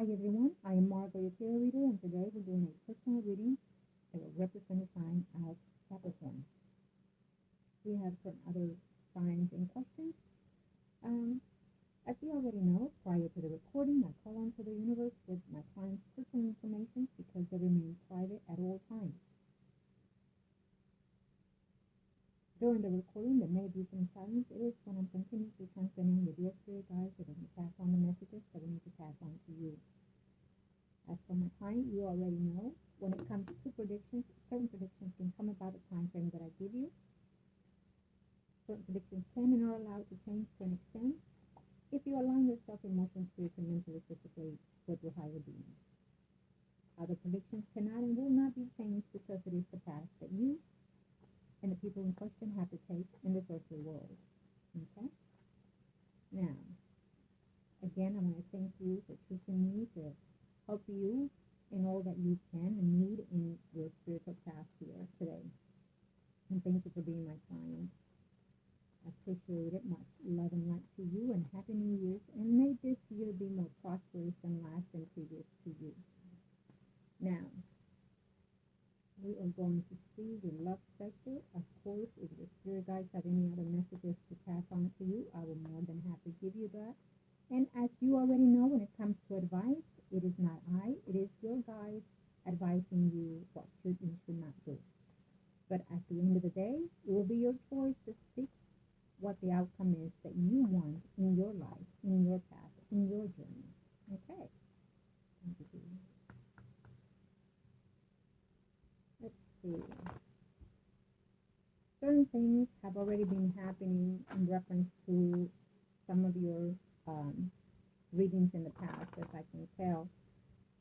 Hi everyone, I am Margo, your tarot reader, and today we're doing a personal reading that will represent the sign of Capricorn. We have certain other signs and questions. As you already know, prior to the recording, I call onto the universe with my client's personal information because they remain private at all times. During the recording, there may be some silence. It is when I'm continuously transmitting with your spirit guides so they can pass on the messages that we need to pass on to you. As for my client, you already know when it comes to predictions, certain predictions can come about the time frame that I give you. Certain predictions can and are allowed to change to an extent if you align yourself emotionally, spiritually, mentally, physically with your higher being. Other predictions cannot and will not be changed because it is the path that you and the people in question have to take in this earthly world. Okay? Now, again, I want to thank you for choosing me to help you in all that you can and need in your spiritual path here today. And thank you for being my client. I appreciate it much. Love and light to you, and Happy New Year's. And may this year be more prosperous than last and previous to you. Now, we are going to see the love sector. Of course, if the spirit guides have any other messages to pass on to you, I will more than happy give you that. And as you already know, when it comes to advice, it is not I, it is your guides advising you what should and should not do. But at the end of the day, it will be your choice to speak what the outcome is that you want in your life, in your path, in your journey. Okay. Let's see. Certain things have already been happening in reference to some of your readings in the past, as I can tell.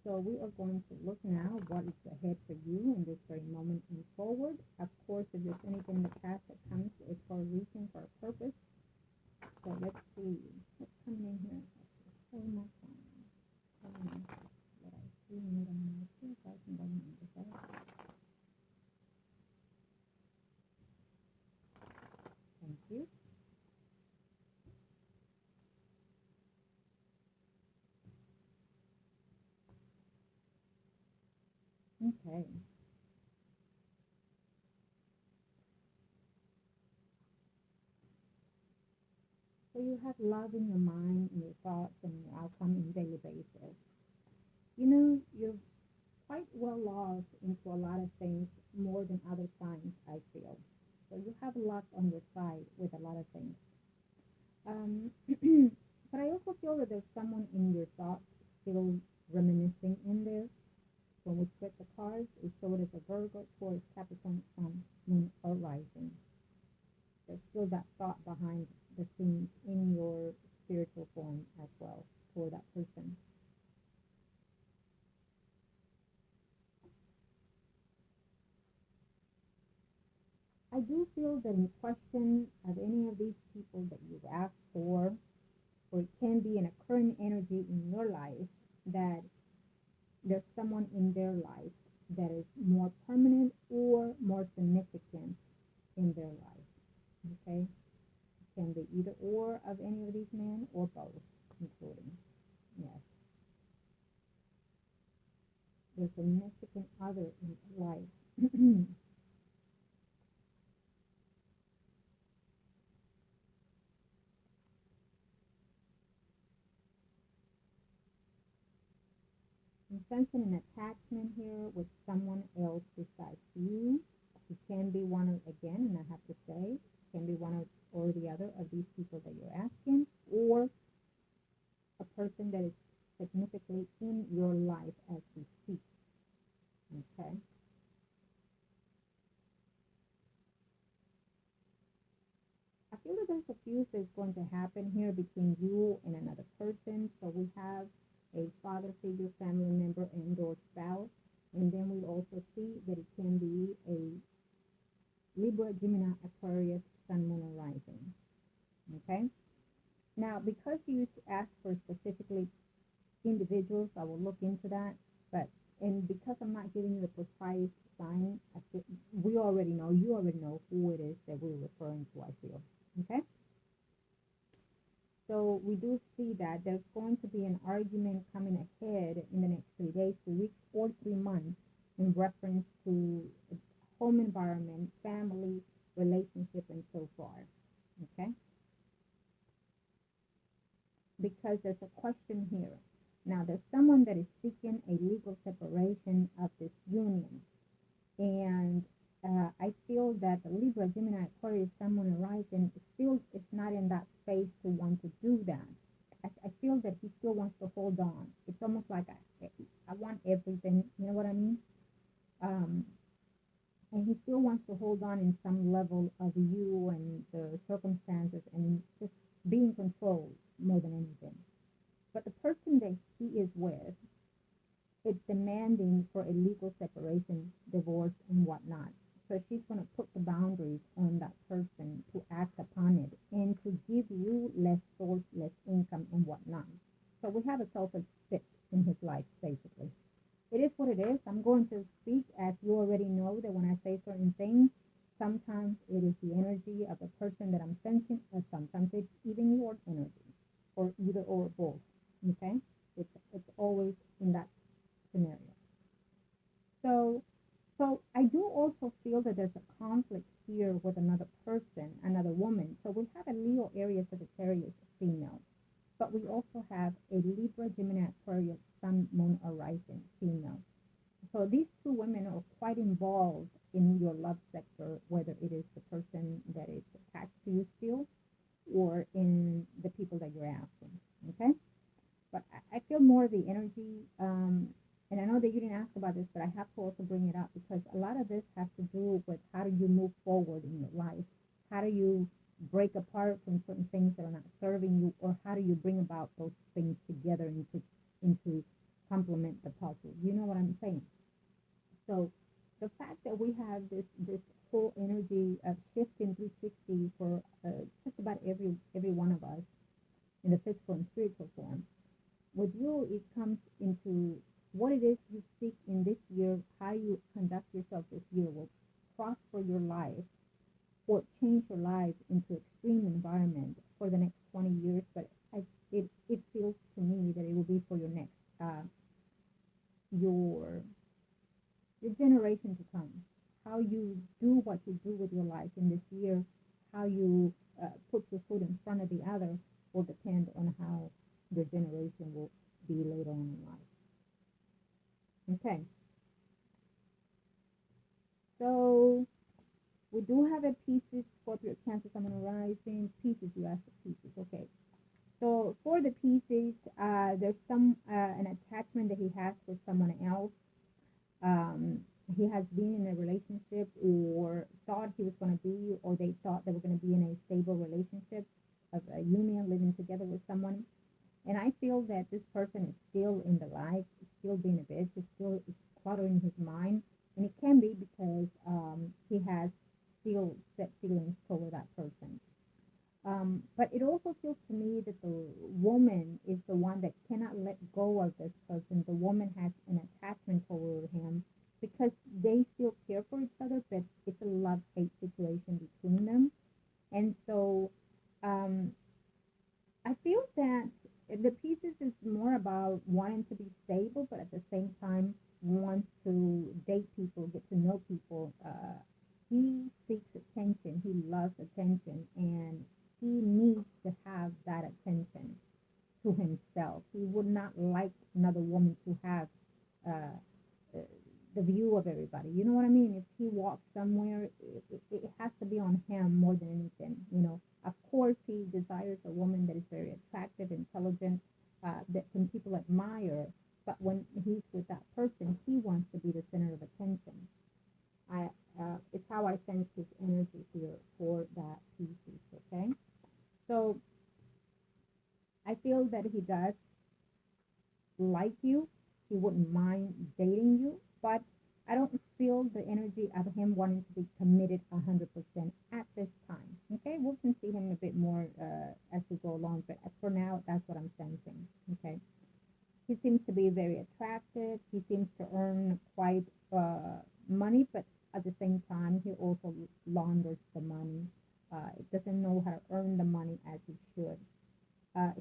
So we are going to look now what is ahead for you in this very moment and forward. Of course, if there's anything in the past that comes, it's for a reason, for a purpose. So let's see what's coming in here. What I see in the Thank you. Okay. So you have love in your mind, in your thoughts, and your outcome on a daily basis. You know, you're quite well lost into a lot of things more than other signs, I feel. So you have luck on your side with a lot of things. But I also feel that there's someone in your thoughts still reminiscing in this. When we split the cards, it showed as a Virgo, Taurus, Capricorn, Sun, Moon, or Rising. There's still that thought behind the scenes in your spiritual form as well for that person. I do feel that in question of any of these people that you've asked for, or it can be in a current energy in your life, that there's someone in their life that is more permanent or more significant in their life. Okay? It can be either or of any of these men or both, including. Yes. There's a significant other in life. I'm sensing an attachment here with someone else besides you. It can be one of, again, and I have to say, it can be one of or the other of these people that you're asking, or a person that is significantly in your life as we speak. Okay? I feel that there's a fuse that's going to happen here between you and another person. So we have a father figure, family member, and or spouse. And then we also see that it can be a Libra, Gemini, Aquarius, Sun, Moon, or Rising. Okay? Now, because you asked for specifically individuals, I will look into that. And because I'm not giving you the precise sign, we already know, you already know who it is that we're referring to, I feel. Okay? So we do see that that there's going to be an argument coming ahead in the next 3 days, 3 weeks, or 3 months in reference to home environment, family, relationship, and so far. Okay? Because there's a question here. Now, there's someone that is seeking a legal separation of this union. And I feel that the Libra, Gemini, Aquarius, Sun, Moon, and Rising still is not in that space to want to do that. I feel that he still wants to hold on. It's almost like I want everything. You know what I mean? And he still wants to hold on in some level of you and the circumstances and just being controlled more than anything. But the person that he is with, it's demanding for a legal separation, divorce, and whatnot. So she's going to put the boundaries on that person to act upon it and to give you less source, less income, and whatnot. So we have a selfish fit in his life, basically. It is what it is. I'm going to speak, as you already know, that when I say certain things, sometimes it is the energy of the person that I'm sensing, or sometimes it's even your energy, or either or both. Okay? It's always in that scenario. So I do also feel that there's a conflict here with another person, another woman. So we have a Leo, Aries, Sagittarius female, but we also have a Libra, Gemini, Aquarius, Sun, Moon, or Rising female. So these two women are quite involved in your love sector, whether it is the person that is attached to you still, or in the people that you're asking. Okay? But I feel more of the energy, and I know that you didn't ask about this, but I have to also bring it up because a lot of this has to do with how do you move forward in your life? How do you break apart from certain things that are not serving you, or how do you bring about those things together into complement the puzzle? You know what I'm saying? So the fact that we have this whole energy of shifting 360 for just about every one of us in the physical and spiritual form, with you, it comes into what it is you seek in this year, how you conduct yourself this year will prosper your life or change your life into extreme environment for the next 20 years. But it feels to me that it will be for your next, your generation to come. How you do what you do with your life in this year, how you put your foot in front of the other will depend on how your generation will be later on in life. Okay. So we do have a Pisces, Scorpio, Cancer, Sun, Moon, Rising. Pisces, you asked for Pisces. Okay. So for the Pisces, there's an attachment that he has with someone else. He has been in a relationship, or thought he was going to be, or they thought they were going to be in a stable relationship of a union, living together with someone. And I feel that this person is still in the life, still being a bitch, still is cluttering his mind. And it can be because he has still set feelings toward that person. But it also feels to me that the woman is the one that cannot let go of this person. The woman has an attachment toward him because they still care for each other, but it's a love-hate situation between them. And so I feel that the Pisces is more about wanting to be stable, but at the same time wants to date people, get to know people. He seeks attention. He loves attention, and he needs to have that attention to himself. He would not like another woman to have the view of everybody. You know what I mean? If he walks somewhere, it has to be on him more than anything. You know, of course, he desires a woman that is very attractive, intelligent, that some people admire. But when he's with that person, he wants to be the center of attention. It's how I sense his energy here for that Pisces. Okay, so I feel that he does like you. He wouldn't mind dating you, but I don't feel the energy of him wanting to be committed 100% at this time. Okay, we can see him a bit more as we go along, but for now, that's what I'm sensing. Okay, he seems to be very attractive. He seems to earn quite money, but at the same time, he also launders the money. It doesn't know how to earn the money as he should.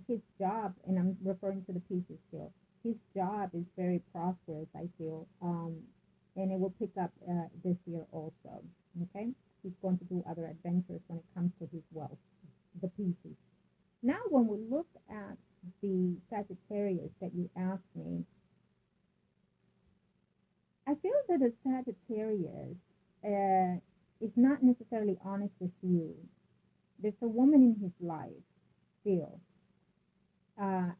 His job, and I'm referring to the pieces still, his job is very prosperous, I feel, and it will pick up this year also. Okay, he's going to do other adventures when it comes to his wealth, the pieces. Now, when we look at the Sagittarius that you asked me, I feel that the Sagittarius is not necessarily honest with you. There's a woman in his life still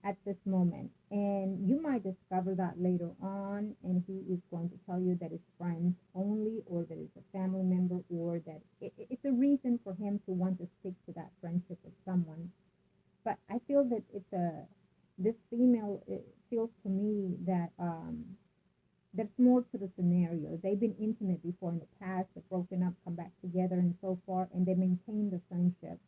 at this moment. And you might discover that later on, and he is going to tell you that it's friends only, or that it's a family member, or that it's a reason for him to want to stick to that friendship with someone. But I feel that this female, it feels to me that there's more to the scenario. They've been intimate before in the past, they've broken up, come back together, and so forth, and they maintain the friendship.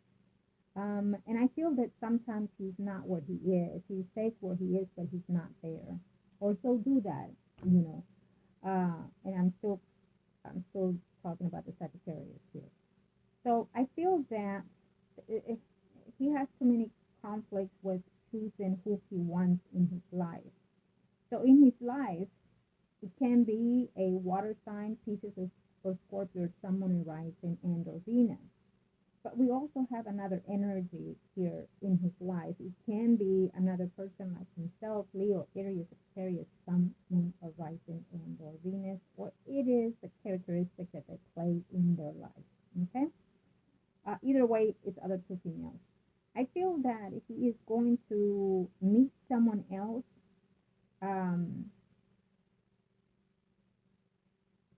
And I feel that sometimes he's not what he is. He says where he is, but he's not there. Or he'll do that, you know. And I'm still talking about the Sagittarius here. So I feel that if he has too many conflicts with choosing who he wants in his life. So in his life, it can be a water sign, Pisces or Scorpio, Sun, Moon, Rising, and or Venus. But we also have another energy here in his life. It can be another person like himself, Leo, Aries, Aquarius, Sun, Moon, or Rising, and or Venus, or it is the characteristic that they play in their life. Okay? Either way, it's other two females. I feel that he is going to meet someone else.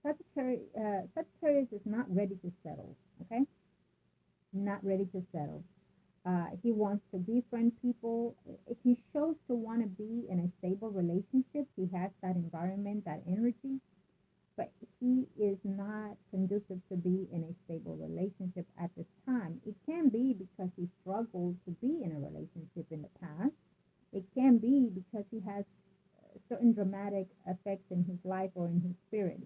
Sagittarius is not ready to settle. Okay? Not ready to settle. He wants to befriend people. He shows to want to be in a stable relationship. He has that environment, that energy, but he is not conducive to be in a stable relationship at this time. It can be because he struggled to be in a relationship in the past. It can be because he has certain dramatic effects in his life or in his spirit.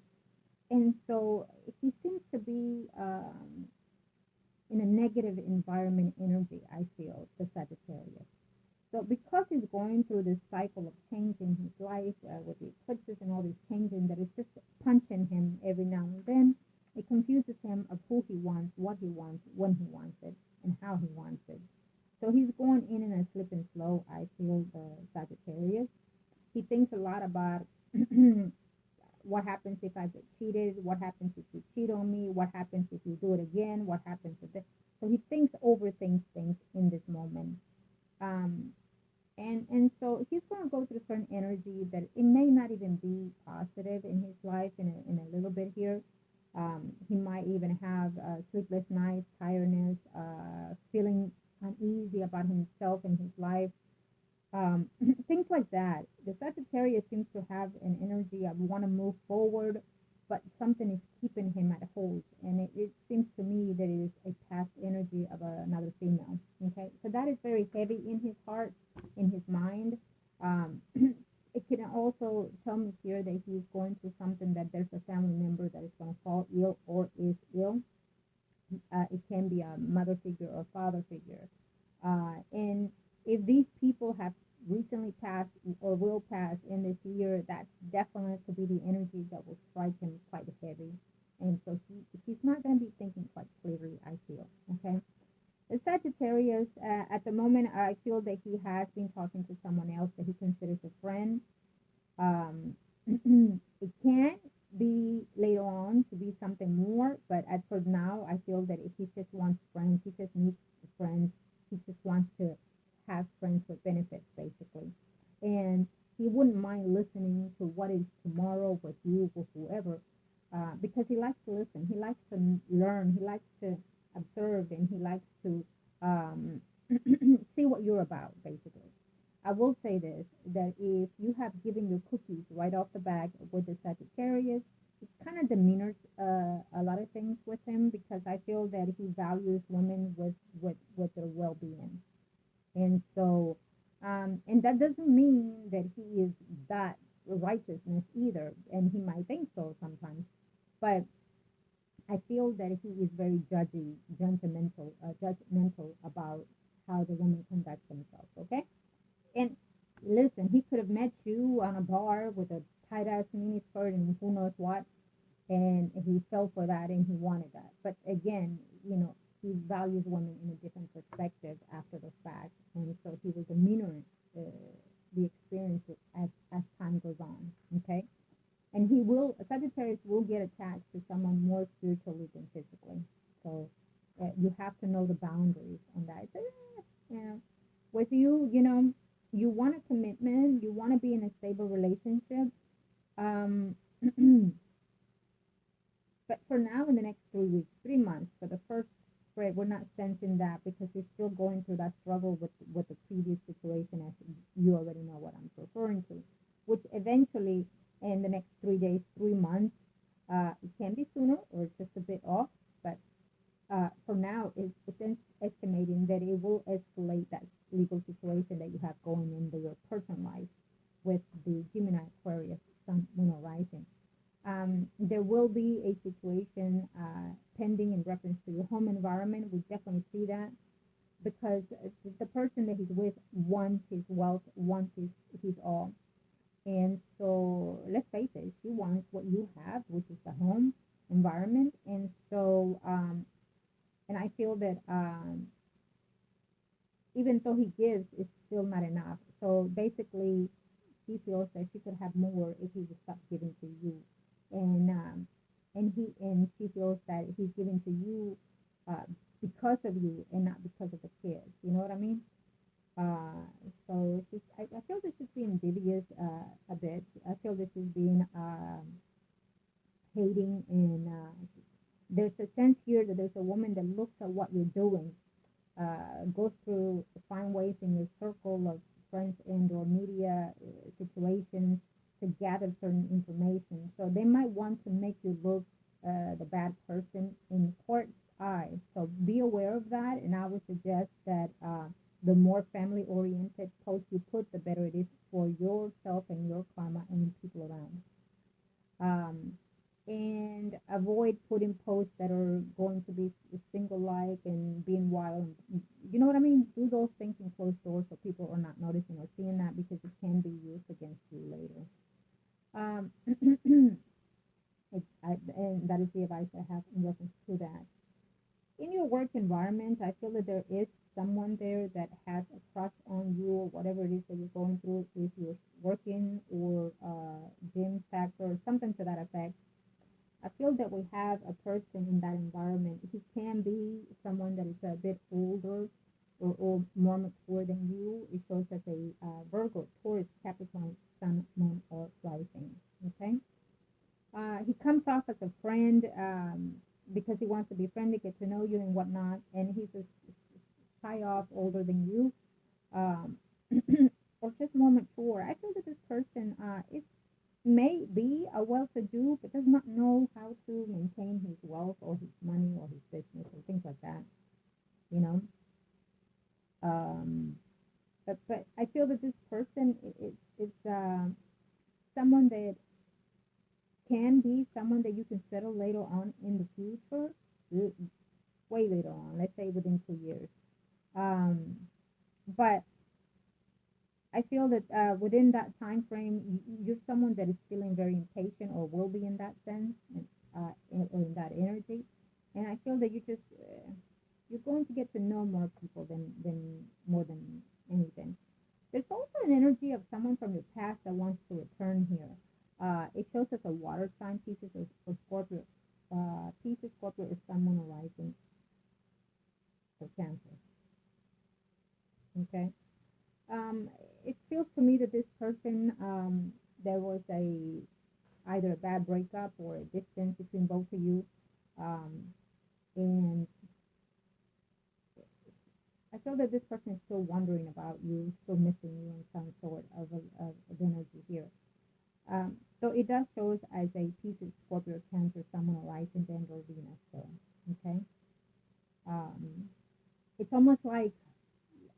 And so he seems to be in a negative environment energy, I feel, the Sagittarius. So because he's going through this cycle of change in his life with the eclipses and all this changing, that is just punching him every now and then, it confuses him of who he wants, what he wants, when he wants it, and how he wants it. So he's going in a slip and slow, I feel, the Sagittarius. He thinks a lot about what happens if I get cheated, what happens if you cheat on me, what happens if you do it again, what happens if this. So he overthinks things in this moment. Um, and so he's going to go through certain energy that it may not even be positive in his life in a little bit here. He might even have sleepless nights, tiredness, feeling uneasy about himself and his life, things like that. The Sagittarius seems to have an energy of want to move forward, but something is keeping him at hold. And it seems to me that it is a past energy of another female. Okay, so that is very heavy in his heart, in his mind. It can also tell me here that he's going through something, that there's a family member that is going to fall ill or is ill. It can be a mother figure or father figure. And if these people have recently passed or will pass in this year, that's definitely to be the energy that will strike him quite heavy. And so he's not going to be thinking quite clearly, I feel. Okay. The Sagittarius, at the moment, I feel that he has been talking to someone else that he considers a friend. Um, it can be later on to be something more, but as for now, I feel that if he just wants friends, he just needs friends. He just wants to have friends with benefits, basically. And he wouldn't mind listening to what is tomorrow with you, with whoever, because he likes to listen. He likes to learn. He likes to observe, and he likes to see what you're about, basically. I will say this, that if you have given your cookies right off the bat with the Sagittarius, it kind of demeanors a lot of things with him, because I feel that he values women with their well-being. And so, and that doesn't mean that he is that righteousness either, and he might think so sometimes, but I feel that he is very judgmental about how the women conduct themselves, okay? And listen, he could have met you on a bar with a tight ass mini skirt and who knows what, and he fell for that and he wanted that. But again, he values women in a different perspective after the fact, and so he was mirroring uh, the experience as time goes on. Okay, and Sagittarius will get attached to someone more spiritually than physically. So you have to know the boundaries on that. So, with you, you want a commitment, you want to be in a stable relationship. Um, But for now, in the next 3 weeks, 3 months, for the first spread, we're not sensing that because you're still going through that struggle with the previous situation, as you already know what I'm referring to, which eventually, in the next 3 days, 3 months, it can be sooner or just a bit off, but for now, it's estimating that it will escalate that legal situation that you have going in your personal life with the Gemini Aquarius Sun, Moon, or Rising. There will be a situation pending in reference to your home environment. We definitely see that because the person that he's with wants his wealth, wants his all. And so let's face it, she wants what you have, which is the home environment. And so, and I feel that even though he gives, it's still not enough. So basically, she feels that she could have more if he would stop giving to you. And she feels that he's giving to you uh, because of you and not because of the kids. You know what I mean? Uh, so I feel this is being devious a bit. I feel this is being hating, and there's a sense here that there's a woman that looks at what you're doing, goes through, find ways in your circle of friends and or media situations to gather certain information. So they might want to make you look the bad person in court's eyes. So be aware of that. And I would suggest that the more family oriented posts you put, the better it is for yourself and your karma and people around. Um, and avoid putting posts that are going to be single like and being wild. You know what I mean? Do those things in closed doors so people are not noticing or seeing that, because it can be used against you later. Um, and that is the advice I have in reference to that. In your work environment, I feel that there is someone there that has a crush on you, or whatever it is that you're going through, if you're working or gym factor or something to that effect. I feel that we have a person in that environment. He can be someone that is a bit older or more mature than you. It shows as a Virgo, Taurus, Capricorn, Sun, Moon, or Rising. Okay. He comes off as a friend because he wants to be friendly, get to know you and whatnot. And he's a high off, older than you, um, or just more mature. I feel that this person is may be a well-to-do, but does not know how to maintain his wealth or his money or his business or things like that. You know. Um, but I feel that this person is someone that can be someone that you can settle later on in the future, way later on, let's say within 2 years. Um, but I feel that within that time frame, you're someone that is feeling very impatient or will be in that sense, or in that energy. And I feel that you're going to get to know more people than more than anything. There's also an energy of someone from your past that wants to return here. It shows us a water sign, Pisces or Scorpio. Pisces, Scorpio is someone arising for Cancer. Okay. Um, it feels to me that this person, there was either a bad breakup or a distance between both of you, um, and I feel that this person is still wondering about you, still missing you in some sort of energy here. So it does show us as a Pisces, Scorpio, Cancer, someone arising, then or Venus. So, okay. Um, it's almost like,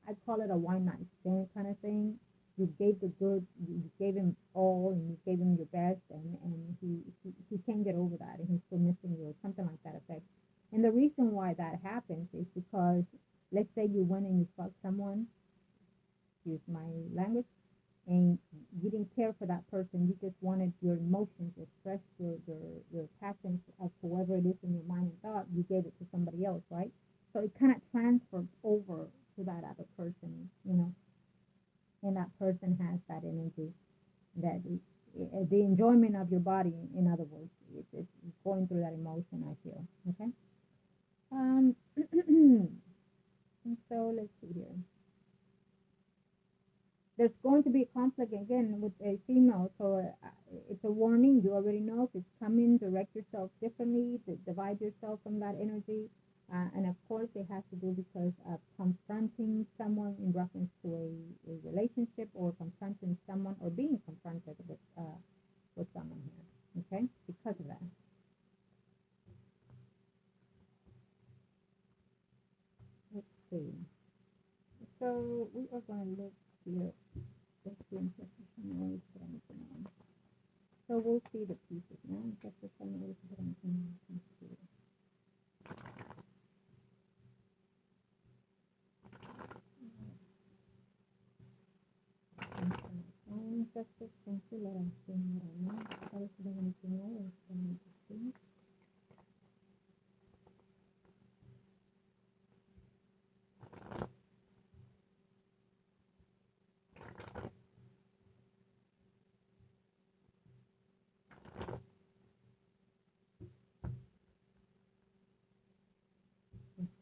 I call it a one night stand kind of thing. You gave the good, you gave him all, and you gave him your best, and he can't get over that, and he's still missing you, or something like that effect. And the reason why that happens is because let's say you went and you fucked someone, excuse my language, and you didn't care for that person. You just wanted your emotions, your stress, your passions of whoever it is in your mind and thought. You gave it to somebody else, right? So it kind of transfers over to that other person, and that person has that energy that the enjoyment of your body. In other words, it's going through that emotion. I feel okay. Um, and so let's see here. There's going to be a conflict again with a female, so it's a warning. You already know if it's coming. Direct yourself differently, divide yourself from that energy, and of course it has to do because of confronting someone in reference to a relationship, or confronting someone, or being confronted with someone here. Okay, because of that. Let's see. So we are going to look here. Let's see if there's noise that I need to know. So we'll see the pieces now. Just for some noise that I need to know. Ancestors, thank you. Let us see what I know. Tell us what I need to know, or what I need to see.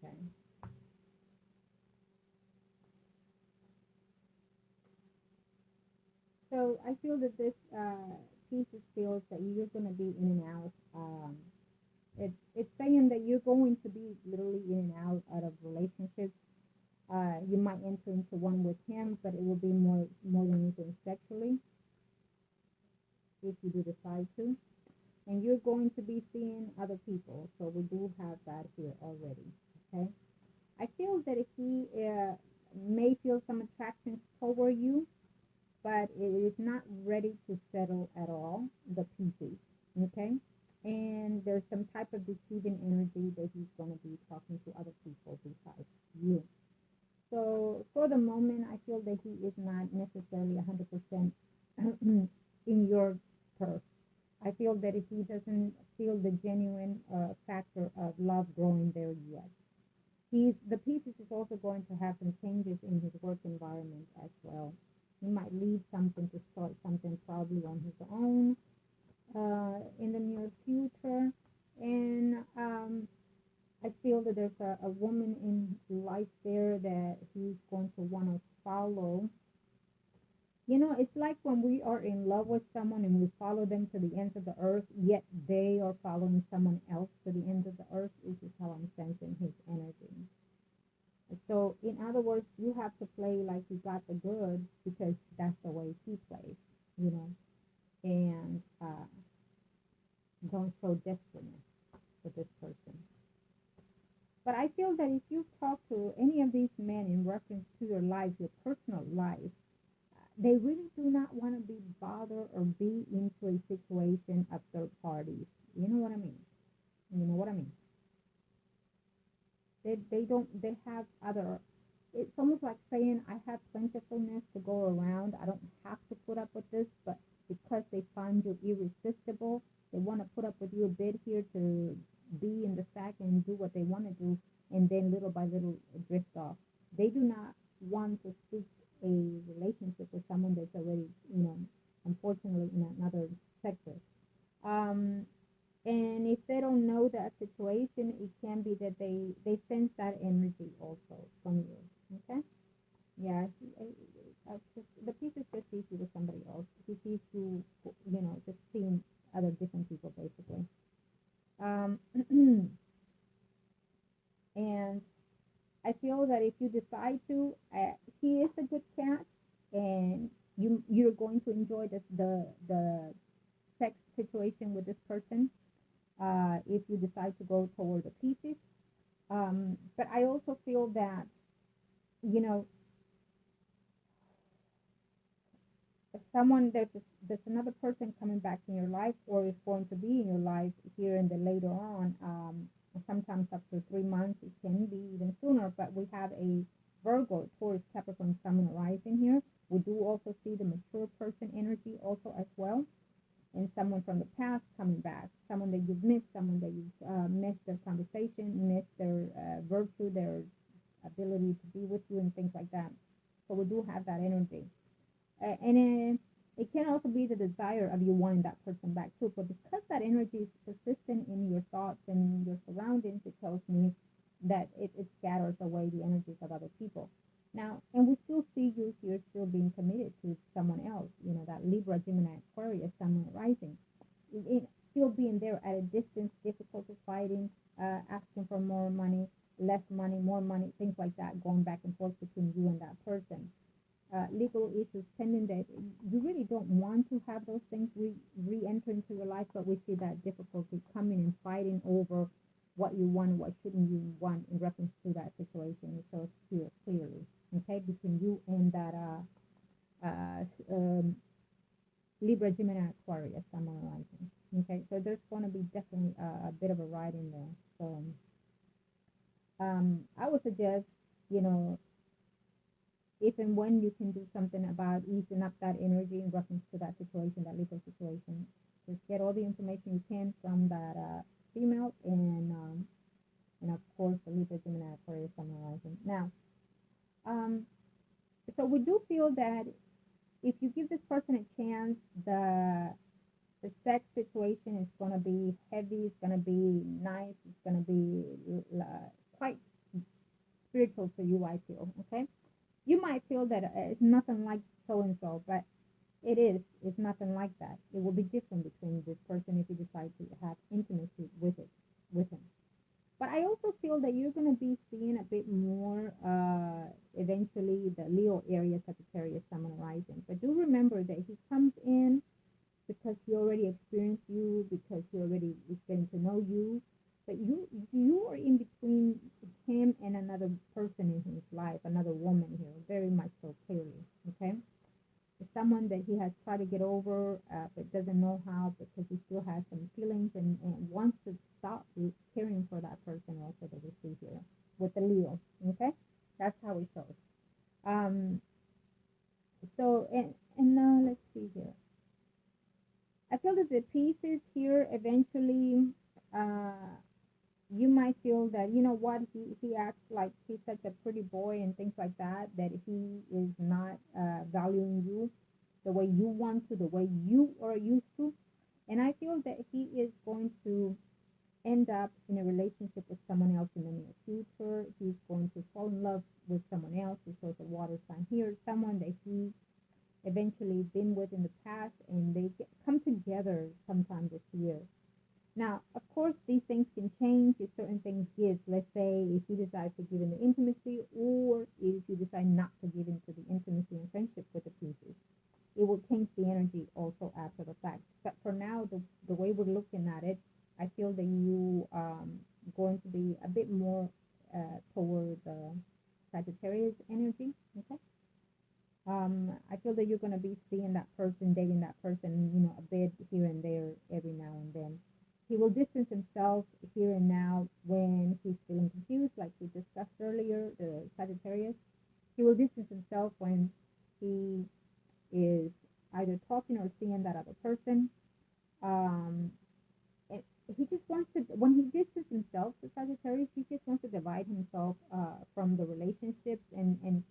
Okay. So I feel that this piece feels that you're going to be in and out. It's saying that you're going to be literally in and out of relationships. You might enter into one with him, but it will be more than anything sexually, if you do decide to. And you're going to be seeing other people. So we do have that here already. Okay. I feel that if he may feel some attraction toward you, but it is not ready to settle at all, the pieces. Okay. And there's some type of deceiving energy that he's going to be talking to other people besides you. So for the moment, I feel that he is not necessarily 100% in your turf. I feel that if he doesn't feel the genuine factor of love growing there yet, the pieces is also going to have some changes in his work environment as well. He might leave something to start something probably on his own in the near future. And I feel that there's a woman in life there that he's going to want to follow. It's like when we are in love with someone and we follow them to the ends of the earth, yet they are following someone else to the ends of the earth. This is how I'm sensing his energy. So, in other words, you have to play like you got the goods, because that's the way he plays, you know, and don't show desperateness for this person. But I feel that if you talk to any of these men in reference to your life, your personal life, they really do not want to be bothered or be into a situation of third parties. You know what I mean? You know what I mean? They don't, they have other, it's almost like saying, I have plentifulness to go around. I don't have to put up with this, but because they find you irresistible, they want to put up with you a bit here to be in the sack and do what they want to do, and then little by little drift off. They do not want to seek a relationship with someone that's already, unfortunately in another sector. Um, and if they don't know that situation, it can be that they sense that energy also from you. Okay? Yeah, the piece is just sees you with somebody else. He sees you, just seeing other different people basically. Um, and I feel that if you decide to, he is a good cat, and you're going to enjoy the sex situation with this person. If you decide to go toward the pieces, but I also feel that you know if there's another person coming back in your life, or is going to be in your life here in the later on, sometimes up to 3 months. It can be even sooner, but we have a Virgo, Taurus, Capricorn, Sun, and rising here. We do also see the mature person energy also as well, and someone from the past coming back, someone that you've missed, someone that you've missed their conversation, missed their virtue, their ability to be with you, and things like that. So we do have that energy. And it can also be the desire of you wanting that person back too. But because that energy is persistent in your thoughts and your surroundings, it tells me that it scatters away the energies of other people. Now, and we still see you here still being committed to someone else, that Libra, Gemini, Aquarius, Sun rising. Still being there at a distance, difficult to fighting, asking for more money, less money, more money, things like that, going back and forth between you and that person. Legal issues pending that you really don't want to have those things re-enter into your life, but we see that difficulty coming and fighting over what you want, what shouldn't you want in reference to that situation. So it's here clearly, okay, between you and that Libra, Gemini, Aquarius, Sun rising. Okay, so there's going to be definitely a bit of a ride in there. So I would suggest, if and when you can do something about easing up that energy in reference to that situation, that legal situation. Just get all the information you can from that female, and of course the Libra, Gemini, Aquarius, Sun rising. Now, so we do feel that if you give this person a chance, the sex situation is going to be heavy, it's going to be nice, it's going to be quite spiritual for you, I feel, okay? You might feel that it's nothing like so-and-so, but it is. It's nothing like that. It will be different between this person if you decide to have intimacy with him. But I also feel that you're going to be seeing a bit more eventually the Leo area, Sagittarius, Sun rising. But do remember that he comes in because he already experienced you, because he already is getting to know you. But you are in between him and another person in his life, another woman here, very much so clearly, okay? It's someone that he has tried to get over, but doesn't know how because he still has some feelings and wants to stop caring for that person also that we see here with the Leo, okay? That's how it shows. So, and let's see here. I feel that the pieces here eventually, you might feel that, what, he acts like he's such a pretty boy and things like that he is not valuing you the way you want to, the way you are used to. And I feel that he is going to end up in a relationship with someone else in the near future. He's going to fall in love with someone else. It shows a water sign here, someone that he eventually been with in the past, and they come together sometime this year. Now, of course, these things can change if certain things give. Let's say if you decide to give in the intimacy, or if you decide not to give into the intimacy and friendship with the pieces. It will change the energy also after the fact. But for now, the way we're looking at it, I feel that you going to be a bit more toward the Sagittarius energy, okay? I feel that you're going to be seeing that person, dating that person, a bit here and there every now and then. He will distance himself here and now when he's feeling confused, like we discussed earlier, the Sagittarius. He will distance himself when he is either talking or seeing that other person. And he just wants to, when he distances himself, the Sagittarius, he just wants to divide himself from the relationships and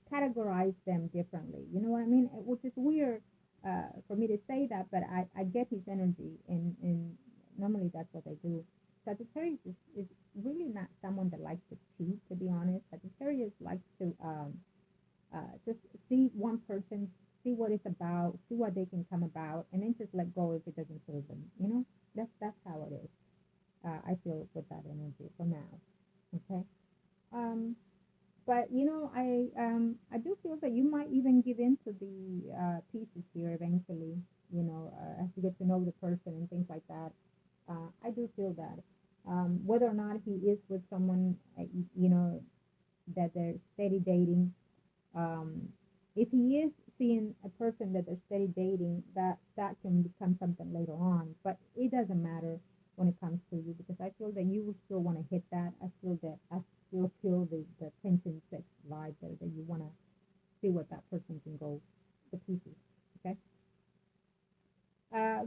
categorize them differently. You know what I mean? Which is weird for me to say that, but I get his energy, and normally that's what I do. Sagittarius is really not someone that likes to cheat, to be honest. Sagittarius likes to just see one person, see what it's about, see what they can come about, and then just let go if it doesn't serve them. That's how it is. I feel with that energy for now. Okay. But I do feel that you might even give in to the pieces here eventually. As you get to know the person and things like that. I do feel that whether or not he is with someone, that they're steady dating. If he is seeing a person that they're steady dating, that can become something later on. But it doesn't matter when it comes to you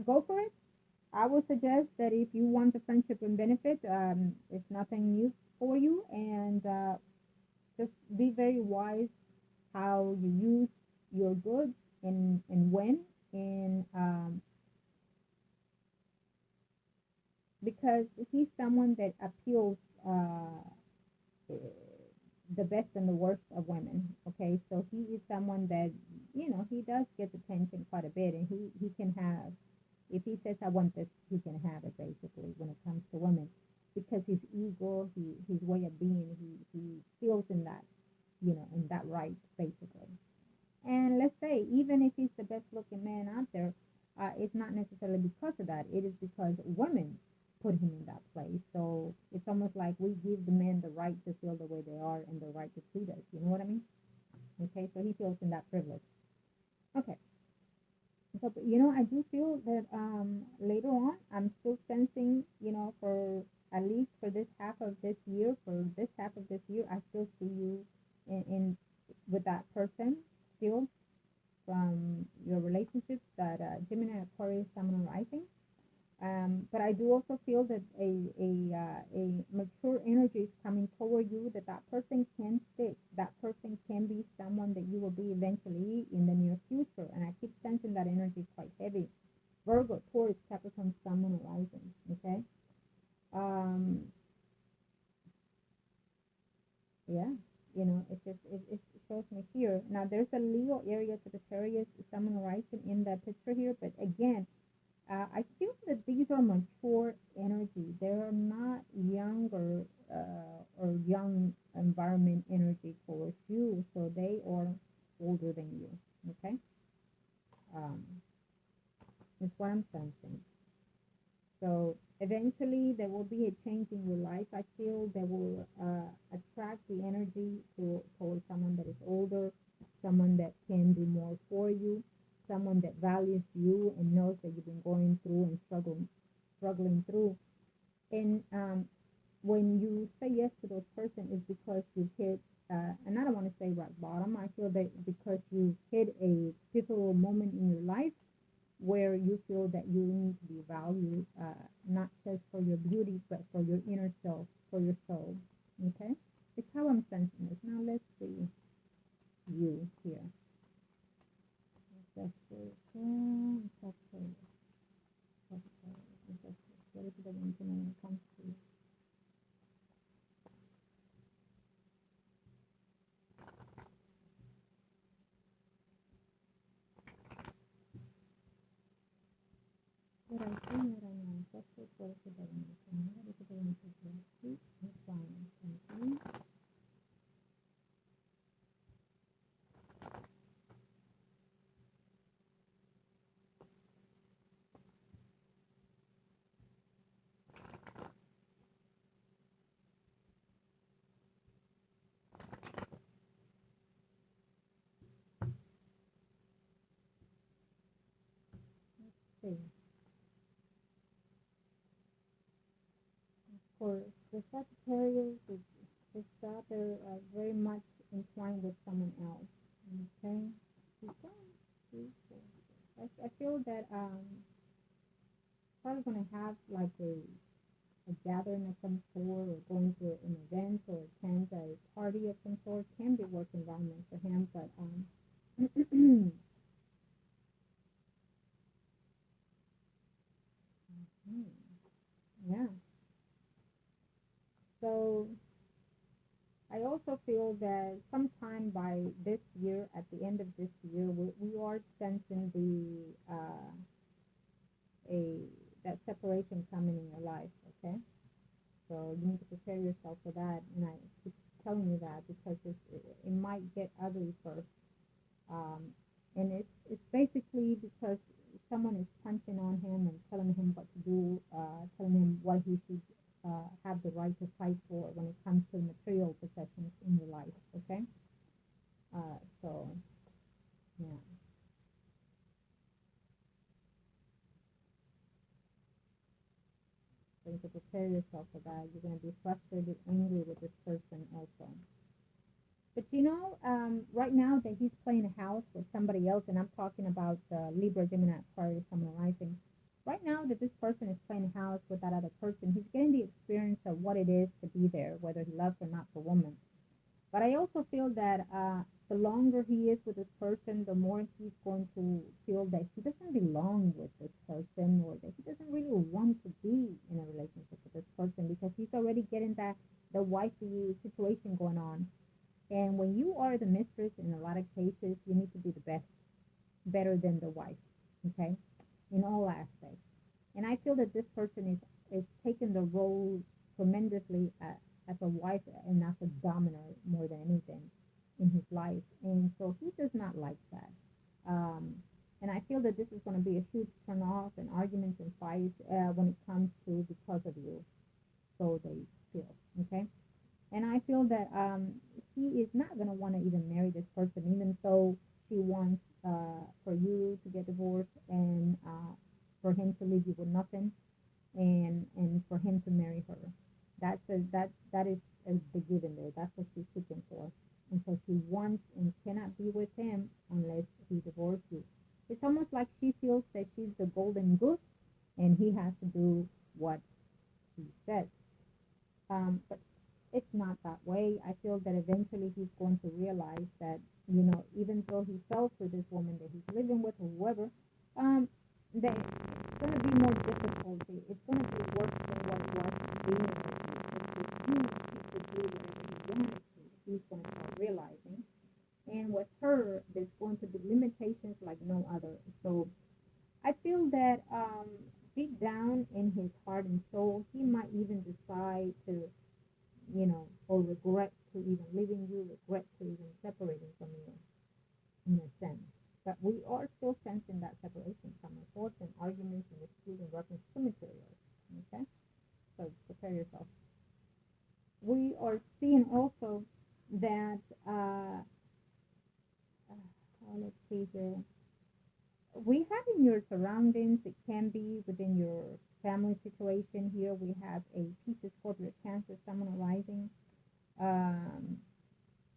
go for it. I would suggest that if you want the friendship and benefit, it's nothing new for you, and just be very wise how you use your goods and when, and because he's someone that appeals the best and the worst of women. Okay, so he is someone that, he does get attention quite a bit, and he can have, if he says I want this, he can have it basically when it comes to women, because his ego, his way of being, he feels in that, in that right basically. And let's say, even if he's the best looking man out there, it's not necessarily because of that. It is because women put him in that place. So it's almost like we give the men the right to feel the way they are and the right to treat us. You know what I mean? Okay, so he feels in that privilege. Okay. So, I do feel that later on, I'm still sensing, for at least for this half of this year, I still see you in with that person still from your relationships, that Gemini, Aquarius, Sun, and Rising. But I do also feel that a mature energy is coming toward you, that person can stick. That person can be someone that you will be eventually in the near future. And I keep sensing that energy quite heavy. Virgo, Taurus, Capricorn, Sun, and Rising. Okay. Um, yeah. It shows me here. Now, there's a Leo area to the Sagittarius, Sun, and Rising in that picture here. But again, I feel that these are mature energy. They're not younger or young environment energy towards you. So they are older than you. Okay? That's what I'm sensing. So eventually there will be a change in your life. I feel that will attract the energy towards someone that is older, someone that can do more for you, someone that values you and knows that you've been going through and struggling through. And when you say yes to those person, is because you've hit, and I don't want to say rock bottom. I feel that because you've hit a pivotal moment in your life where you feel that you need to be valued, not just for your beauty, but for your inner self, for your soul. Okay? It's how I'm sensing it. Now let's see you here. What is the one thing when it comes to you? What I see, what I know. What is the government? What is the government? Please, fine. Thank you. See. For the Sagittarius, it's that they're very much entwined with someone else. Okay? I feel that probably going to have like a gathering of some sort, or going to an event, or attend a party of some sort. Can be work environment for him, but yeah. So I also feel that sometime by this year, at the end of this year, we are sensing a that separation coming in your life. Okay, so you need to prepare yourself for that, and I keep telling you that because it might get ugly first, um, and it's basically because someone is punching on him and telling him what to do, telling him what he should have the right to fight for when it comes to material possessions in your life. Okay, so yeah. So you have to prepare yourself for that. You're going to be frustrated, angry with this person also. But right now that he's playing a house with somebody else, and I'm talking about Libra, Gemini, Aquarius, Sun, Rising. right now that this person is playing house with that other person, he's getting the experience of what it is to be there, whether he loves or not the woman. But I also feel that the longer he is with this person, the more he's going to feel that he doesn't belong with this person, or that he doesn't really want to be in a relationship with this person, because he's already getting that the wifey situation going on. And when you are the mistress, in a lot of cases, you need to be the best, better than the wife, okay, in all aspects. And I feel that this person is taking the role tremendously as a wife and as a dominer more than anything in his life. And so he does not like that. Um, and I feel that this is going to be a huge turn off and arguments and fights when it comes to because of you. So they feel, okay? And I feel that he is not going to want to even marry this person, even though she wants for you to get divorced and for him to leave you with nothing, and for him to marry her. That is the given there. That's what she's seeking for. And so she wants and cannot be with him unless he divorces you. It's almost like she feels that she's the golden goose and he has to do what he says. But it's not that way. I feel that eventually he's going to realize that, even though he fell for this woman that he's living with or whoever, that it's going to be more difficult. It's going to be worse than what it was being with you. Because with you, he could do whatever he wanted to. He's going to start realizing. And with her, there's going to be limitations like no other. So I feel that deep down in his heart and soul, he might even decide to, or regret to even leaving you, regret to even separating from you, in a sense. But we are still sensing that separation coming forth and arguments and dispute in reference to materials. Okay? So prepare yourself. We are seeing also that, let's see here. We have in your surroundings, it can be within your family situation here, we have a Pisces, Scorpio, Cancer, someone arising.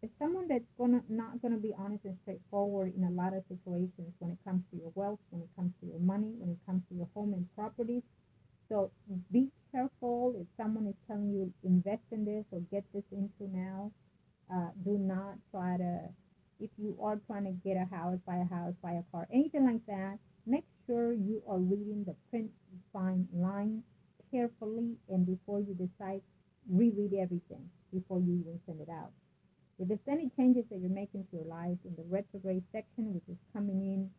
It's someone that's not gonna be honest and straightforward in a lot of situations when it comes to your wealth, when it comes to your money, when it comes to your home and properties. So be careful if someone is telling you invest in this or get this into now. Do not try to, if you are trying to get a house, buy a car, anything like that, make sure you are reading the print fine line carefully, and before you decide, reread everything before you even send it out. If there's any changes that you're making to your life in the retrograde section, which is coming in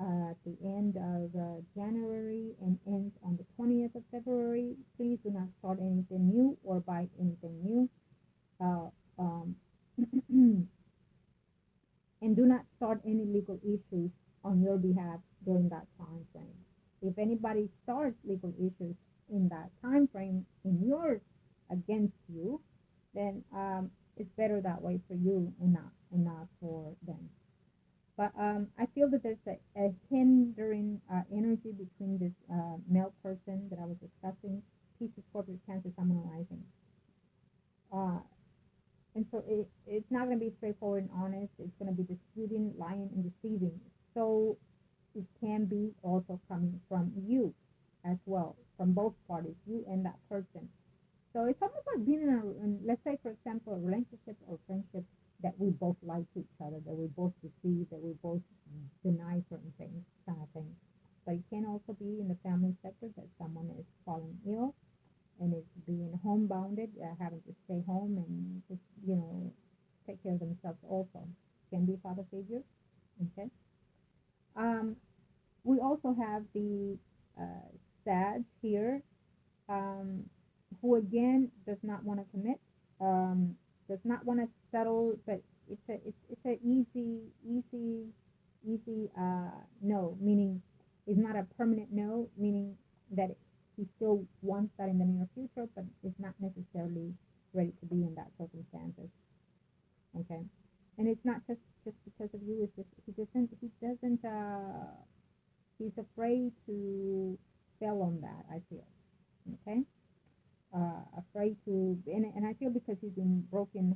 at the end of January and ends on the 20th of February, please do not start anything new or buy anything new. And do not start any legal issues on your behalf during that time frame. If anybody starts legal issues in that time frame in yours against you, then it's better that way for you and not for them. But I feel that there's a hindering energy between this male person that I was discussing, Pisces, Scorpio, Cancer, Sun, rising. And so it's not going to be straightforward and honest. It's going to be disputing, lying, and deceiving. So it can be also coming from you as well, from both parties, you and that person. So it's almost like being in let's say, for example, a relationship or friendship that we both lie to each other, that we both deceive, that we both deny certain things, kind of thing. But it can also be in the family sector that someone is falling ill and is being homebounded, having to stay home and just, take care of themselves also. Can be father figure, okay? We also have the Sag here, who again does not want to commit, does not want to settle, but it's a easy no, meaning it's not a permanent no, meaning that he still wants that in the near future, but is not necessarily ready to be in that circumstances. Okay, and it's not just because of you. It's just he's afraid to fail on that. I feel, okay, afraid to, and I feel because he's been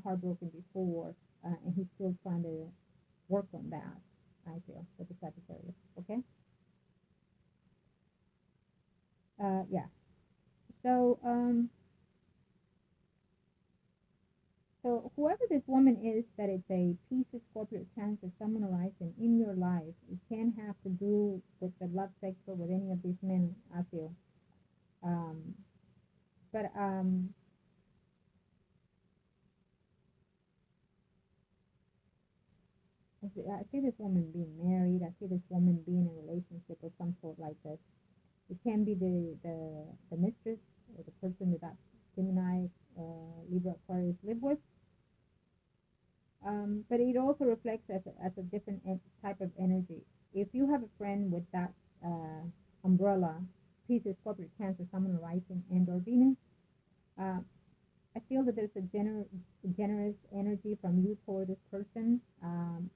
heartbroken before, and he's still trying to work on that. I feel with the Sagittarius. Okay. say Pisces, Scorpio, Cancer, someone arising in your life. It can't have to do with the love sector with any of these men, I feel. Um, but I see this woman being married. I see this woman being in a relationship of some sort like this. It can be the mistress or the person that Gemini, Libra, Aquarius live with. But it also reflects as a different type of energy. If you have a friend with that umbrella, Pisces, Scorpio, Cancer, someone rising, and or Venus, uh, I feel that there's a generous energy from you toward this person,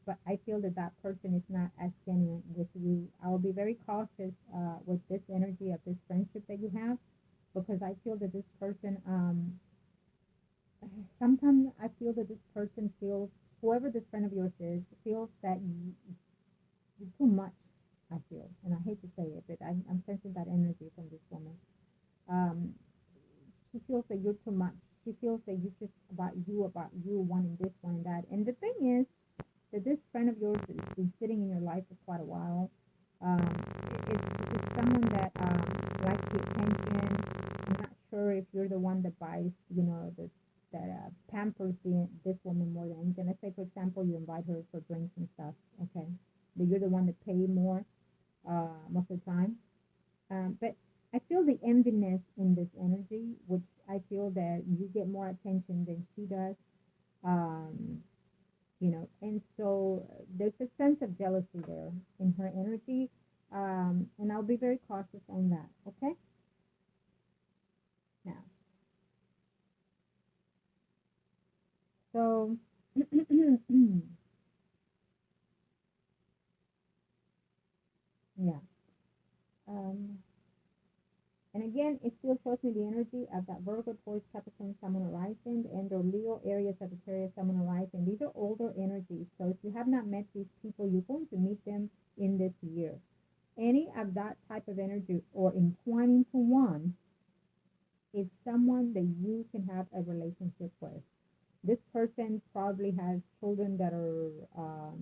but I feel that that person is not as genuine with you. I will be very cautious with this energy of this friendship that you have, because I feel that this person, sometimes I feel that this person feels, whoever this friend of yours is, feels that you're too much, I feel. And I hate to say it, but I'm sensing that energy from this woman. Um, she feels that you're too much. She feels that you just about you, wanting this, wanting that. And the thing is that this friend of yours has been sitting in your life for quite a while. Um, it's someone that likes the attention. I'm not sure if you're the one that buys, that pampers this woman more than anything. Let's say, for example, you invite her for drinks and stuff, okay? But you're the one that pay more most of the time. But I feel the enviness in this energy, which I feel that you get more attention than she does. Um, and so there's a sense of jealousy there in her energy. And I'll be very cautious on that, okay? Now, so, yeah. Um, And again, it still shows me the energy of that Virgo, Taurus, Capricorn, Sun arising, and or Leo, Aries, Sagittarius, Sun arising. These are older energies. So if you have not met these people, you're going to meet them in this year. Any of that type of energy or entwining to one is someone that you can have a relationship with. This person probably has children that are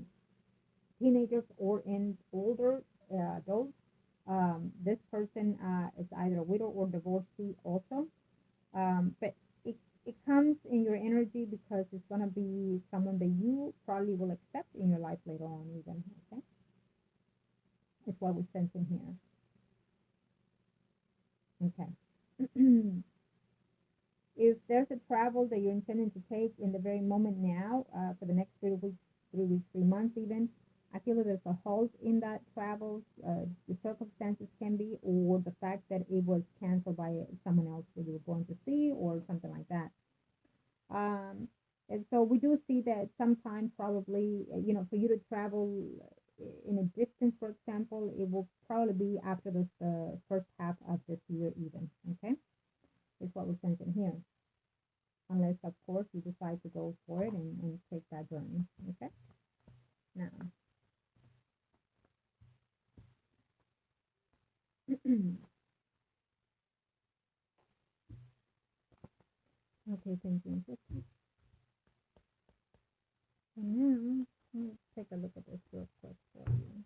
teenagers or in older adults. This person is either a widow or divorcee also. But it comes in your energy because it's going to be someone that you probably will accept in your life later on even, okay? It's what we're sensing here. Okay. If there's a travel that you're intending to take in the very moment now, for the next 3 months even, I feel that there's a halt in that travel. The circumstances can be, or the fact that it was canceled by someone else that you were going to see, or something like that. And so we do see that sometime probably, for you to travel in a distance, for example, it will probably be after the first half of this year even, okay? Is what we're sensing here. Unless, of course, you decide to go for it and take that journey, okay? Now, okay, thank you. And now, let's take a look at this real quick for you.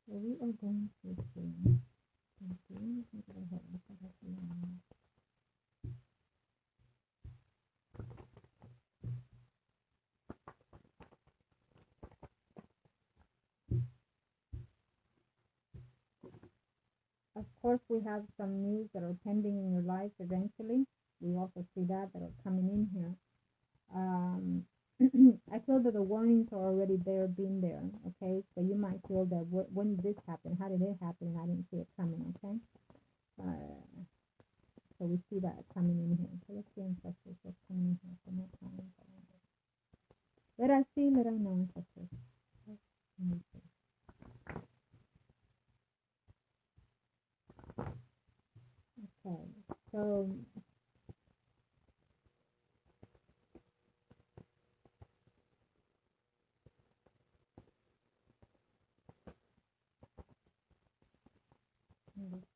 So we are going to see. Of course, we have some news that are pending in your life eventually. We also see that are coming in here. I feel that the warnings are already there, been there, okay? So you might feel that when did this happen? How did it happen? And I didn't see it coming, okay? So we see that coming in here. So let's see ancestors what's coming in here. So no time. Let us see, let us know ancestors. Okay, so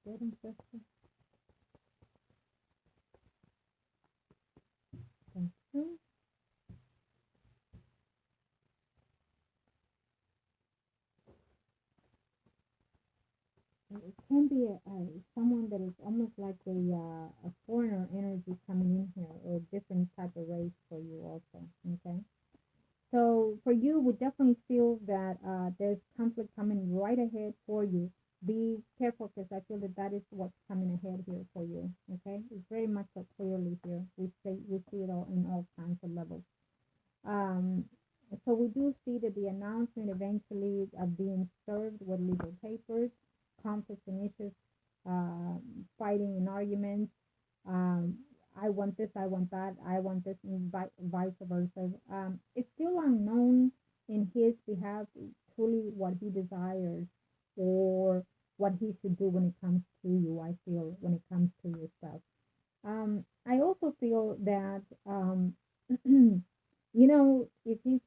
good ancestors. it can be someone that is almost like a foreigner energy coming in here, or different type of race for you also. Okay. So for you, we definitely feel that there's conflict coming right ahead for you. Be careful, because I feel that that is what's coming ahead here for you. Okay, it's very much so clearly here. We see it all in all kinds of levels. Um, so we do see that the announcement eventually being served with legal papers, conflicts and issues, fighting and arguments. Um, I want this, I want that, I want this, and vice versa. It's still unknown in his behalf truly what he desires, or what he should do when it comes to you. I feel when it comes to yourself. I also feel that if he's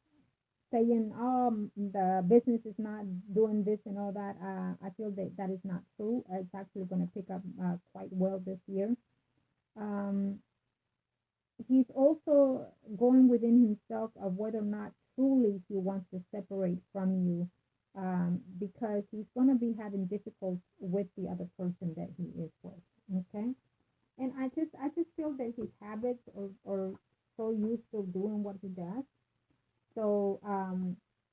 saying, "Oh, the business is not doing this and all that," I feel that that is not true. It's actually going to pick up quite well this year. Um, he's also going within himself of whether or not truly he wants to separate from you, because he's going to be having difficulties with the other person that he is with. Okay. And I just feel that his habits are so used to doing what he does. So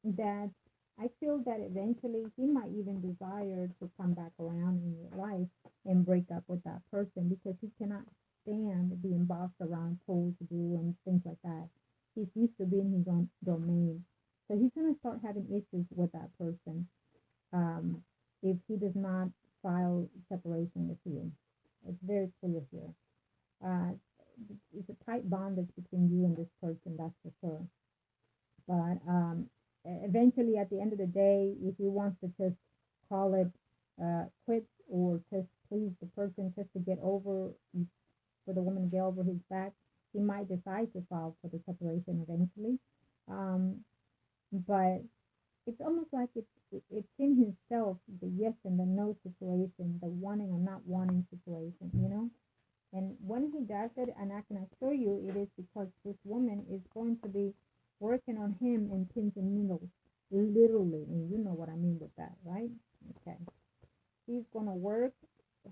that I feel that eventually he might even desire to come back around in your life and break up with that person, because he cannot stand being bossed around, told to do, and things like that. He's used to being in his own domain. So he's going to start having issues with that person, if he does not file separation with you. It's very clear here. Uh, it's a tight bondage between you and this person, that's for sure. But eventually, at the end of the day, if he wants to just call it quits, or just please the person just to get over, for the woman to get over his back, he might decide to file for the separation eventually. Um, but it's almost like it's in himself, the yes and the no situation, the wanting or not wanting situation. And when he does it, and I can assure you, it is because this woman is going to be working on him in pins and needles, literally. And you know what I mean with that, right? Okay. She's going to work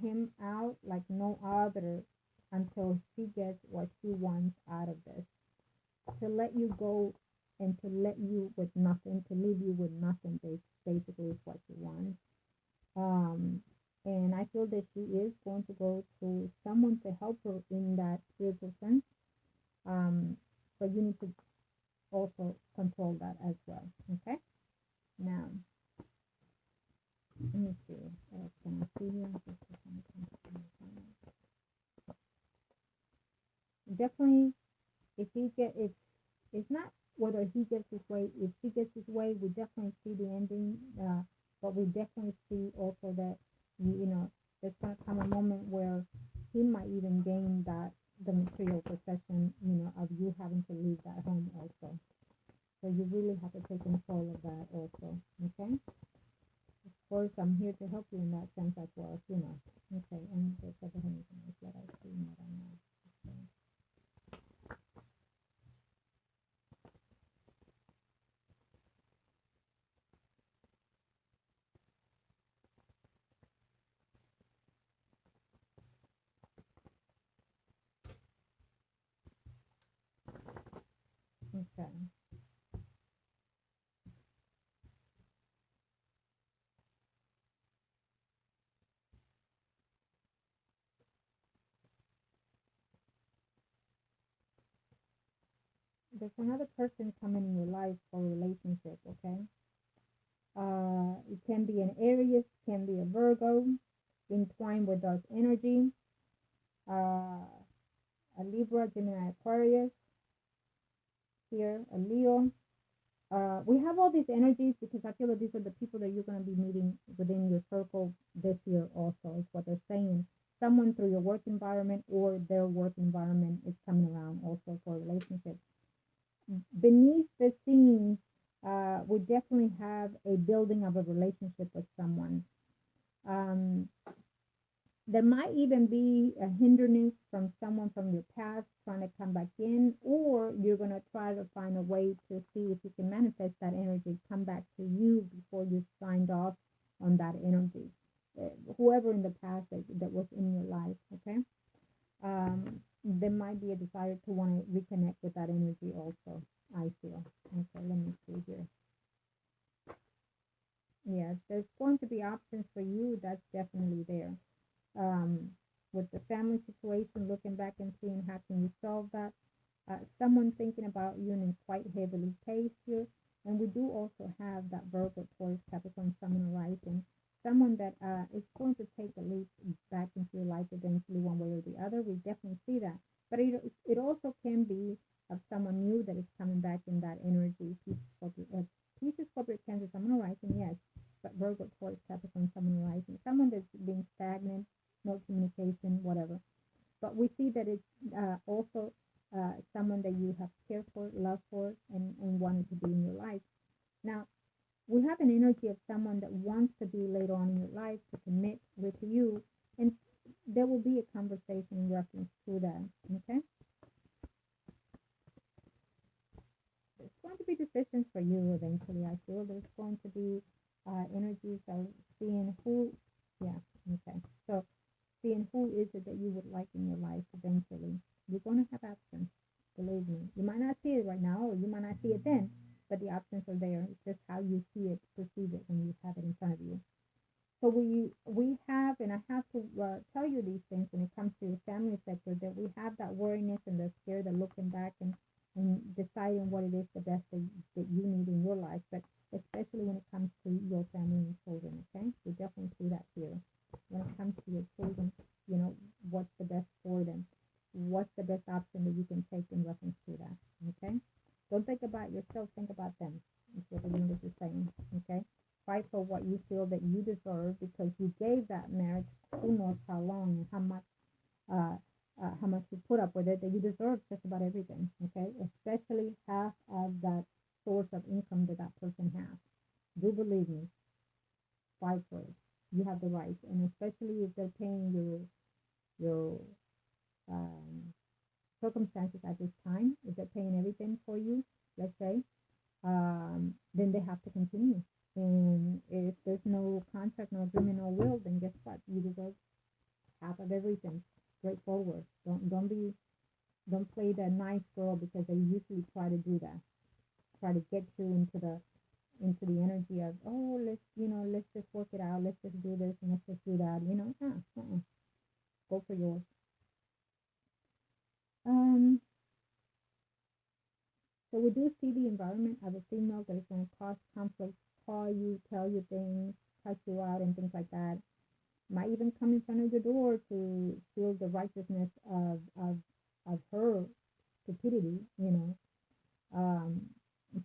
him out like no other, until she gets what she wants out of this. To let you go, and to let you with nothing, to leave you with nothing, basically is what she wants. Um, and I feel that she is going to go to someone to help her in that spiritual sense. Um, so you need to also control that as well. Okay. Now, let me see. What else can I see here? Definitely, if he get if it's not whether he gets his way. If she gets his way, we definitely see the ending. But we definitely see also that there's going to come a moment where he might even gain that the material possession, of you having to leave that home also. So you really have to take control of that also. Okay. Of course, I'm here to help you in that sense as well. Okay, and there's other things that I see and that I know. Okay. Okay. There's another person coming in your life for a relationship. Okay. It can be an Aries, can be a Virgo, entwined with dark energy, uh, a Libra, Gemini, Aquarius, here, a Leo. We have all these energies because I feel that these are the people that you're going to be meeting within your circle this year also, is what they're saying. Someone through your work environment or their work environment is coming around also for a relationship. Beneath the scenes, we definitely have a building of a relationship with someone. Um, there might even be a hindrance from someone from your past trying to come back in, or you're going to try to find a way to see if you can manifest that energy, come back to you before you signed off on that energy. whoever in the past that was in your life, okay? There might be a desire to want to reconnect with that energy also, I feel. Okay, let me see here. Yes, there's going to be options for you. That's definitely there. Um, with the family situation, looking back and seeing how can you solve that. Someone thinking about you and quite heavily paced you. And we do also have that Virgo, Taurus, Capricorn, Sun, and Rising. Someone that is going to take a leap back into your life eventually, one way or the other. We definitely see that. But it also can be of someone new that is coming back in that energy. Pisces, Scorpio, Cancer, Sun, and Rising, yes. But Virgo, Taurus, Capricorn, Sun, and Rising. Someone that's being stagnant, no communication, whatever. But we see that it's also someone that you have cared for, loved for, and wanted to be in your life. Now, we have an energy of someone that wants to be later on in your life to commit with you, and there will be a conversation in reference to that. Okay, there's going to be decisions for you eventually. I feel there's going to be energies of seeing who, yeah, okay. So seeing who is it that you would like in your life eventually. You're going to have options, believe me. You might not see it right now, or you might not see it then, but the options are there. It's just how you see it, perceive it when you have it in front of you. So we have, and I have to tell you these things when it comes to your family sector, that we have that worriness and the scare, the looking back and deciding what it is the best that you need in your life, but especially when it comes to your family and children, okay? We definitely see that here. When it comes to your children, you know, what's the best for them? What's the best option that you can take in reference to that, okay? Don't think about yourself, think about them. That's what the universe is saying, okay? Fight for what you feel that you deserve because you gave that marriage who knows how long and how much you put up with it, that you deserve just about everything, okay? Especially half of that source of income that person has. Do believe me, fight for it. You have the right, and especially if they're paying your um, circumstances at this time, if they're paying everything for you, let's say, then they have to continue. And if there's no contract, no agreement, no will, then guess what? You deserve half of everything. Straightforward. Don't play the nice girl, because they usually try to do that. Try to get you into the energy of, oh, let's just work it out. Let's just do this and let's just do that. Go for yours. So we do see the environment of a female that is going to cause conflict, call you, tell you things, cut you out, and things like that. Might even come in front of your door to feel the righteousness of her stupidity,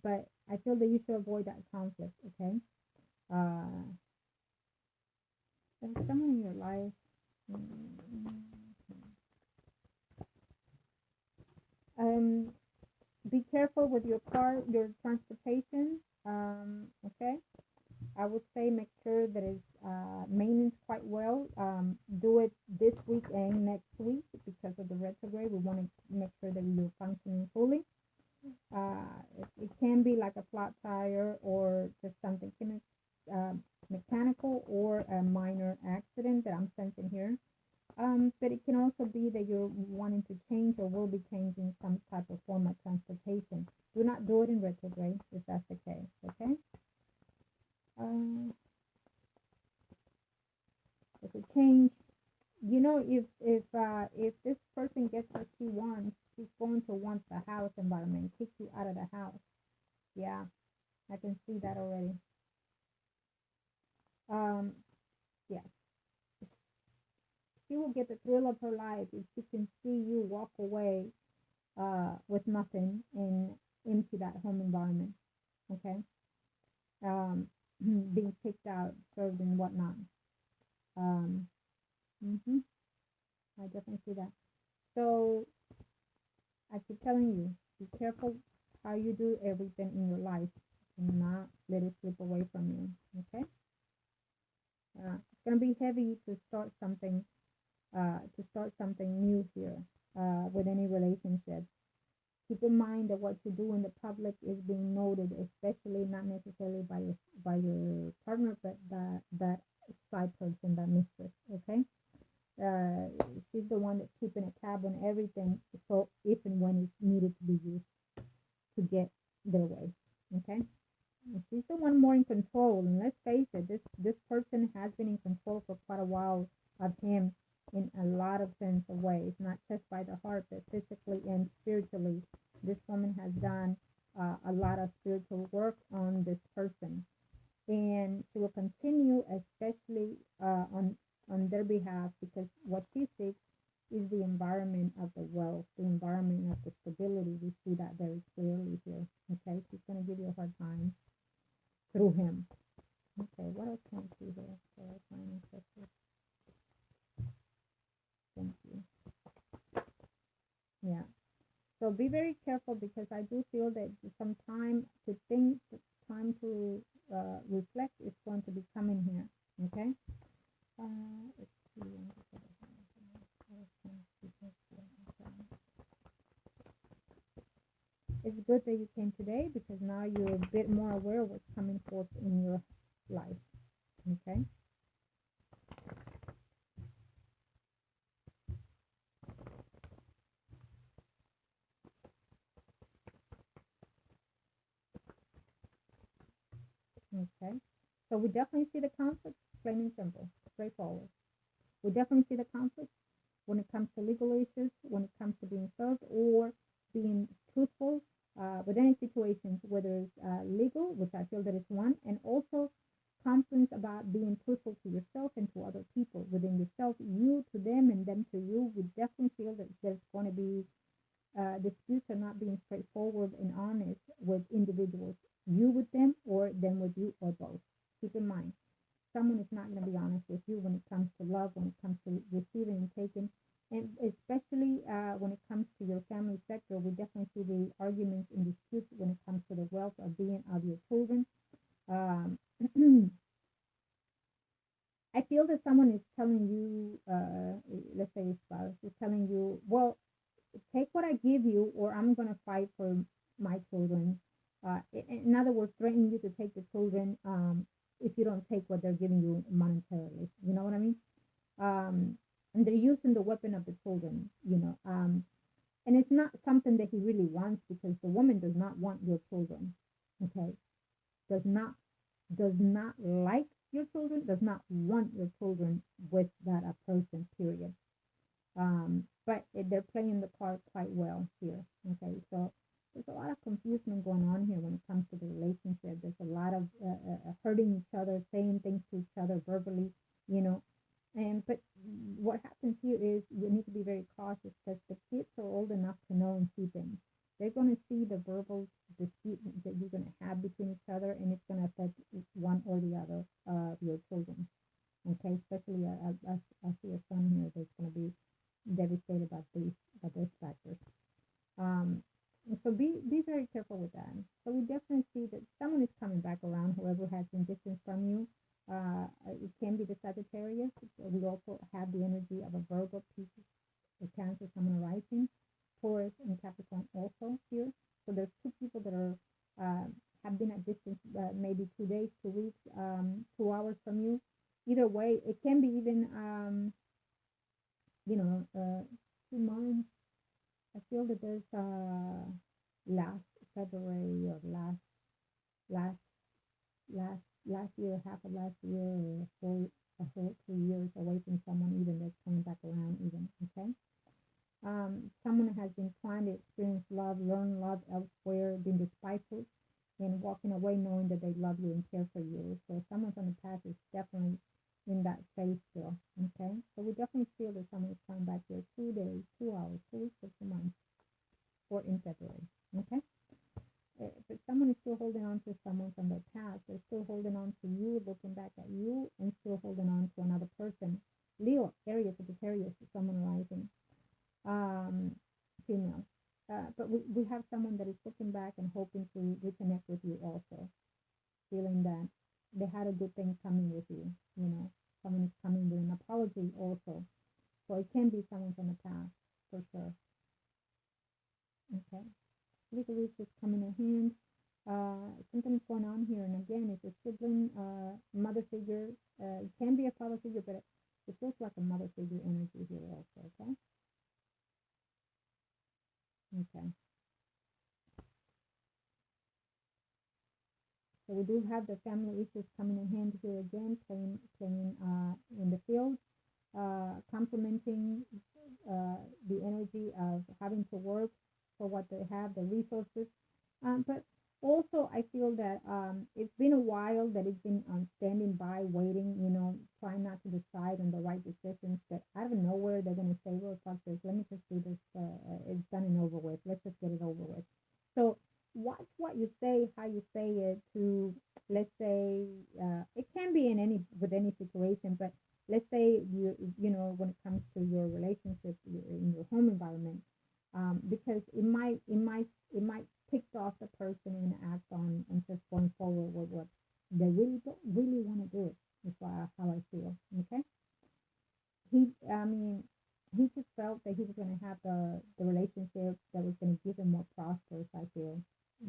But I feel that you should avoid that conflict, okay? There's someone in your life. Be careful with your car, your transportation, okay? I would say make sure that it's maintenance quite well. Do it this week and next week because of the retrograde. We want to make sure that you're functioning fully. It can be like a flat tire or just something mechanical or a minor accident that I'm sensing here. But it can also be that you're wanting to change or will be changing some type of form of transportation. Do not do it in retrograde if that's the case, okay? If it change, if this person gets what she wants, she's going to want the house environment, kick you out of the house. Yeah, I can see that already. Yeah, she will get the thrill of her life if she can see you walk away with nothing and into that home environment. Okay, being kicked out, served, and whatnot. Um, mm-hmm, I definitely see that. So I keep telling you, be careful how you do everything in your life and not let it slip away from you. Okay? It's gonna be heavy to start something new here with any relationship. Keep in mind that what you do in the public is being noted, especially not necessarily by your partner, but side person, that mistress, okay? She's the one that's keeping a tab on everything, so if and when it's needed to be used to get their way, okay? And she's the one more in control, and let's face it, this person has been in control for quite a while of him in a lot of sense of ways, not just by the heart, but physically and spiritually. This woman has done a lot of spiritual work on this person, and she will continue, especially on their behalf, because what she seeks is the environment of the wealth, the environment of the stability. We see that very clearly here. Okay, she's going to give you a hard time through him. Okay, what else can I see here for our final sector? Thank you. Yeah. So be very careful, because I do feel that some time to think, time to reflect is going to be coming here. Okay. Let's see. It's good that you came today, because now you're a bit more aware of what's coming forth in your life. Okay. Okay. So we definitely see the conflict, plain and simple, straightforward. We definitely see the conflict when it comes to legal issues, when it comes to being served or being truthful with any situations, whether it's legal, which I feel that is one, and also confidence about being truthful to yourself and to other people within yourself, you to them and them to you. We definitely feel that there's going to be disputes are not being straightforward and honest with individuals, you with them or them with you, or both. Keep in mind, someone is not going to be honest with you when it comes to love, when it comes to receiving and taking, and especially when it comes to your family sector. We definitely see the arguments and disputes when it comes to the wealth of being of your children. I feel that someone is telling you, let's say a spouse is telling you, well, take what I give you, or I'm going to fight for my children. In other words, threatening you to take the children if you don't take what they're giving you monetarily. You know what I mean? And they're using the weapon of the children, and it's not something that he really wants, because the woman does not want your children. Okay, does not like your children, does not want your children with that person. Period. But they're playing the card quite well here. Okay, so there's a lot of confusion going on here when it comes to the relationship. There's a lot of hurting each other, saying things to each other verbally, but what happens here is you need to be very cautious, because the kids are old enough to know and see things. They're going to see the verbal dispute that you're going to have between each other, and it's going to affect one or the other of your children. Okay, especially I see a son here that's going to be devastated by those factors. So be very careful with that. So we definitely see that someone is coming back around, whoever has been distant from you. It can be the Sagittarius. We also have the energy of a Virgo, Pisces, a Cancer, Sun rising, Taurus, and Capricorn also here. So there's two people that are have been at distance, maybe 2 days, 2 weeks, 2 hours from you. Either way, it can be even 2 months. I feel that there's last February or last year, half of last year, or a whole 2 years away from someone even that's coming back around even. Okay. Someone has been trying to experience love, learn love elsewhere, been despiteful, and walking away knowing that they love you and care for you. So someone from the past is definitely in that phase still. Okay, so we definitely feel that someone is coming back here 2 days, 2 hours, 2 weeks, or 2 months, or in February. Okay, but someone is still holding on to someone from their past. They're still holding on to you, looking back at you, and still holding on to another person. Leo, Aries, Sagittarius, someone rising, female. But we have someone that is looking back and hoping to reconnect with you also, feeling that they had a good thing coming with you. Someone is coming with an apology also. So it can be someone from the past, for sure. Okay. Legal issues coming in hand. something's going on here. And again, it's a sibling, mother figure. It can be a father figure, but it feels like a mother figure energy here also. Okay. Okay. So we do have the family issues coming in hand here again, playing in the field, complementing the energy of having to work for what they have, the resources. But also, I feel that it's been a while that it's been standing by, waiting, trying not to decide on the right decisions. That out of nowhere, they're going to say, well, fuck this, let me just do this. It's done and over with. Let's just get it over with. So watch what you say, how you say it to, let's say, it can be in with any situation, but let's say when it comes to your relationship in your home environment, because it might tick off the person and act on just going forward with what they really don't really want to do it. Is how I feel. Okay. I mean, he just felt that he was going to have the relationship that was going to give him more prosperous. I feel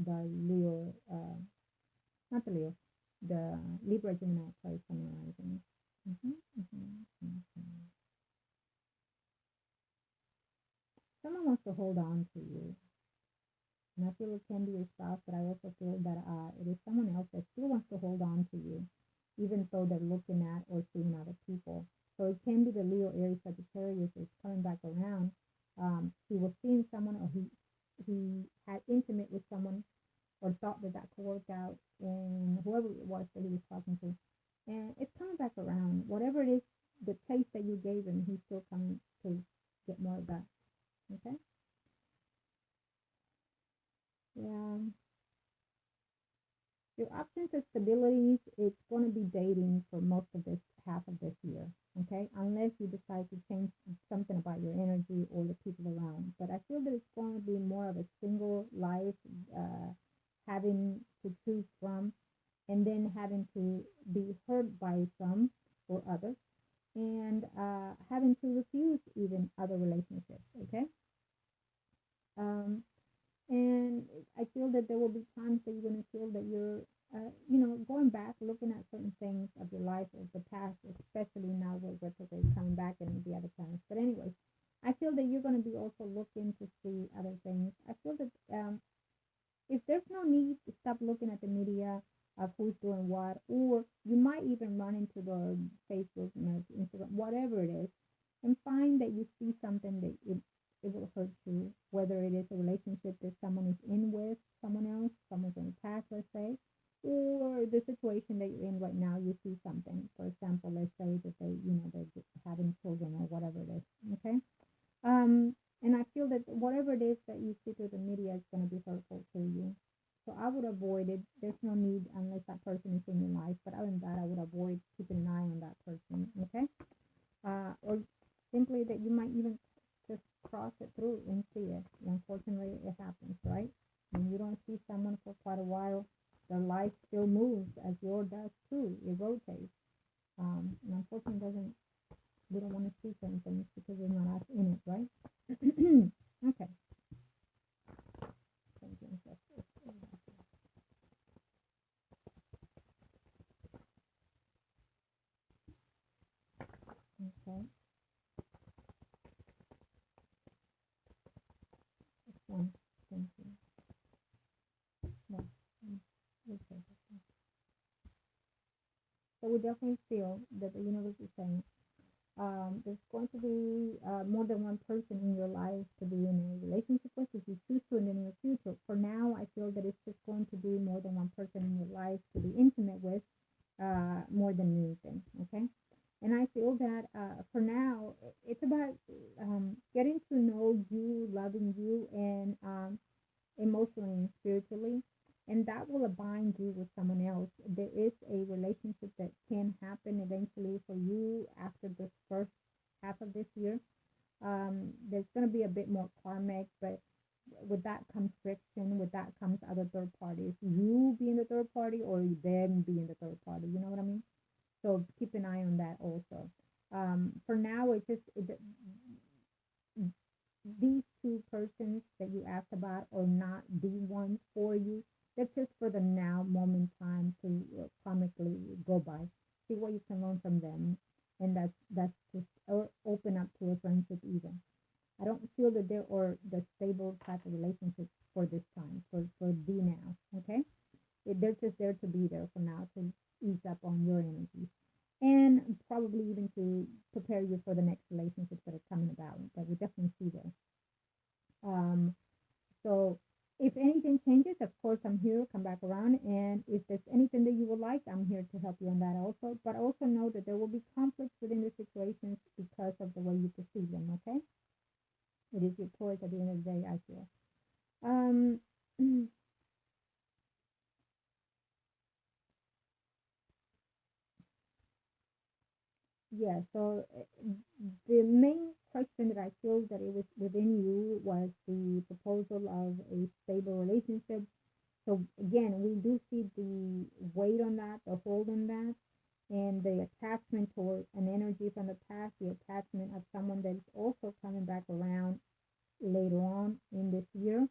the Leo, not the Leo, the Libra Gemini place on the rising. Mm-hmm, mm-hmm, mm-hmm. Someone wants to hold on to you. And I feel it can be your spouse, but I also feel that it is someone else that still wants to hold on to you, even though they're looking at or seeing other people. So it can be the Leo, Aries, Sagittarius is coming back around. He was seeing someone, or he had intimate with someone, or thought that could work out, and whoever it was that he was talking to, and it's coming back around. Whatever it is, the taste that you gave him, he's still coming to get more of that. Okay. Yeah. Your options of stabilities, it's going to be dating for most of this half of this year, okay? Unless you decide to change something about your energy or the people around. But I feel that it's going to be more of a single life, having to choose from, and then having to be hurt by some or others, and having to refuse even other relationships, okay? Um, and I feel that there will be times that you're going to feel that you're, going back, looking at certain things of your life of the past, especially now with retrograde coming back and the other planets. But anyways, I feel that you're going to be also looking to see other things. I feel that if there's no need to stop looking at the media of who's doing what, or you might even run into the Facebook, Instagram, whatever it is, and find that you see something that it will hurt you, whether it is a relationship that someone is in with someone else, someone's in the past, let's say, or the situation that you're in right now, you see something. For example, let's say that they're having children or whatever it is, okay? And I feel that whatever it is that you see through the media is going to be hurtful to you. So I would avoid it. There's no need unless that person is in your life. But other than that, I would avoid keeping an eye on that person, okay? Or simply that you might even just cross it through and see it. Unfortunately, it happens, right? When you don't see someone for quite a while, their life still moves as yours does too. It rotates. And unfortunately, we don't want to see certain things because we're not in it, right? Okay. Okay. One. Thank you. No. Okay. So we definitely feel that the universe is saying there's going to be more than one person in your life to be in a relationship with if you choose to in the near future. For now, I feel that it's just going to be more than one person in your life to be intimate with more than anything, okay? And I feel that for now, it's about getting to know you, loving you, and emotionally and spiritually, and that will bind you with someone else. There is a relationship that can happen eventually for you after this first half of this year. There's going to be a bit more karmic, but with that comes friction. With that comes other third parties. You being the third party or them being the third party. You know what I mean? So keep an eye on that also. For now, these two persons that you asked about are not the ones for you. That's just for the now moment time to comically go by. See what you can learn from them, and that's just open up to a friendship even. I don't feel that they're or the stable type of relationship for this time for be now. Okay, they're just there to be there for now to ease up on your energy, and probably even to prepare you for the next relationships that are coming about that we definitely see there. Um, so if anything changes, of course, I'm here, come back around. And if there's anything that you would like, I'm here to help you on that also. But also know that there will be conflicts within the situations because of the way you perceive them, okay? It is your choice at the end of the day, I feel. Um, yeah, so the main question that I feel that it was within you was the proposal of a stable relationship. So again, we do see the weight on that, the hold on that, and the attachment toward an energy from the past, the attachment of someone that is also coming back around later on in this year,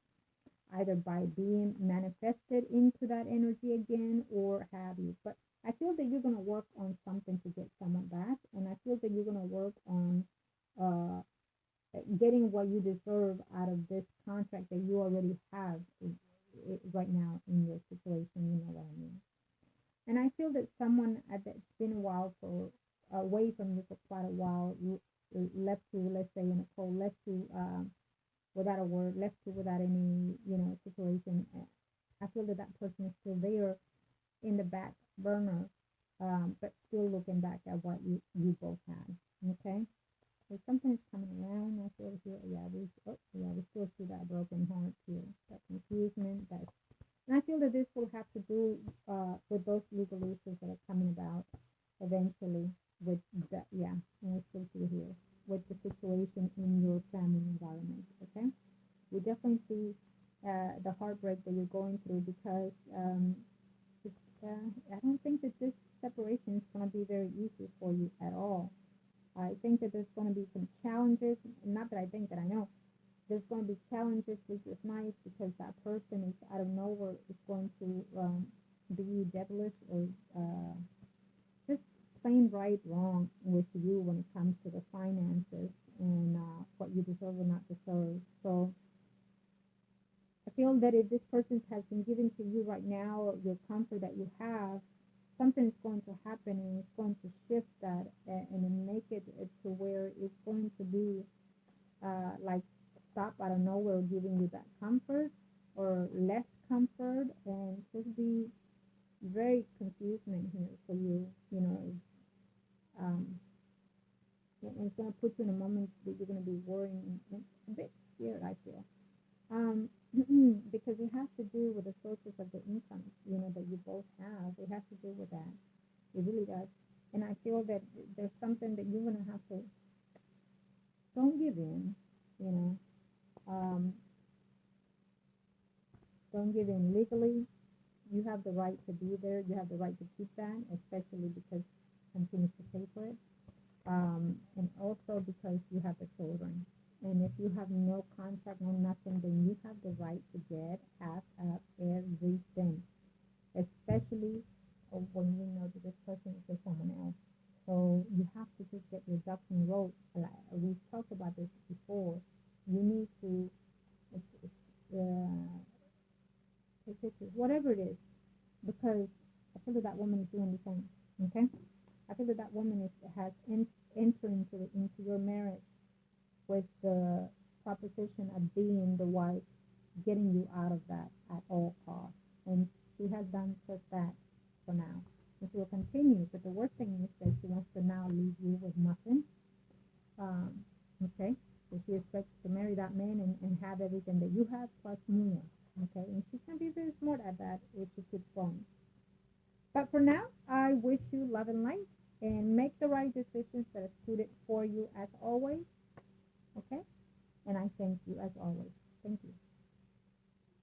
either by being manifested into that energy again or have you. But I feel that you're going to work on something to get someone back, and I feel that you're going to work on uh, getting what you deserve out of this contract that you already have right now in your situation. You know what I mean? And I feel that someone that's been a while for away from you for quite a while left you, let's say in a cold, left you without a word, left you without any, situation. I feel that that person is still there in the back burner, but still looking back at what you both had. Okay. So something's coming around. I feel here. We still see that broken heart here, that confusion, that, and I feel that this will have to do with those legal issues that are coming about eventually. With that, yeah, and we still see here with the situation in your family environment. Okay, we definitely see the heartbreak that you're going through because it's, I don't think that this separation is going to be very easy for you at all. I think that there's going to be some challenges. Not that I think, that I know there's going to be challenges, which is nice because that person is out of nowhere is going to be devilish or just plain right wrong with you when it comes to the finances and what you deserve or not deserve. So I feel that if this person has been given to you right now, your comfort that you have, something is going to happen and it's going to shift that and make it to where it's going to be like stop out of nowhere giving you that comfort or less comfort and just be very confusement here for you, um, and it's going to put you in a moment that you're going to be worrying and a bit scared, I feel. Um, because it has to do with the sources of the income, that you both have. It has to do with that. It really does. And I feel that there's something that you're going to have to, don't give in, you know, um, don't give in legally. You have the right to be there. You have the right to keep that, especially because it continues to pay for it. And also because you have the children. And if you have no contract, no nothing, then you have the right to get half of everything, especially when you know that this person is with someone else. So you have to just get your ducks in a row. We've talked about this before. You need to uh, take pictures, whatever it is, because I feel that that woman is doing the same. Okay, I feel that that woman has entered into your marriage with the proposition of being the wife, getting you out of that at all costs. And she has done just that for now. And she will continue. But the worst thing is that she wants to now leave you with nothing. Um, okay? So she expects to marry that man and have everything that you have plus more.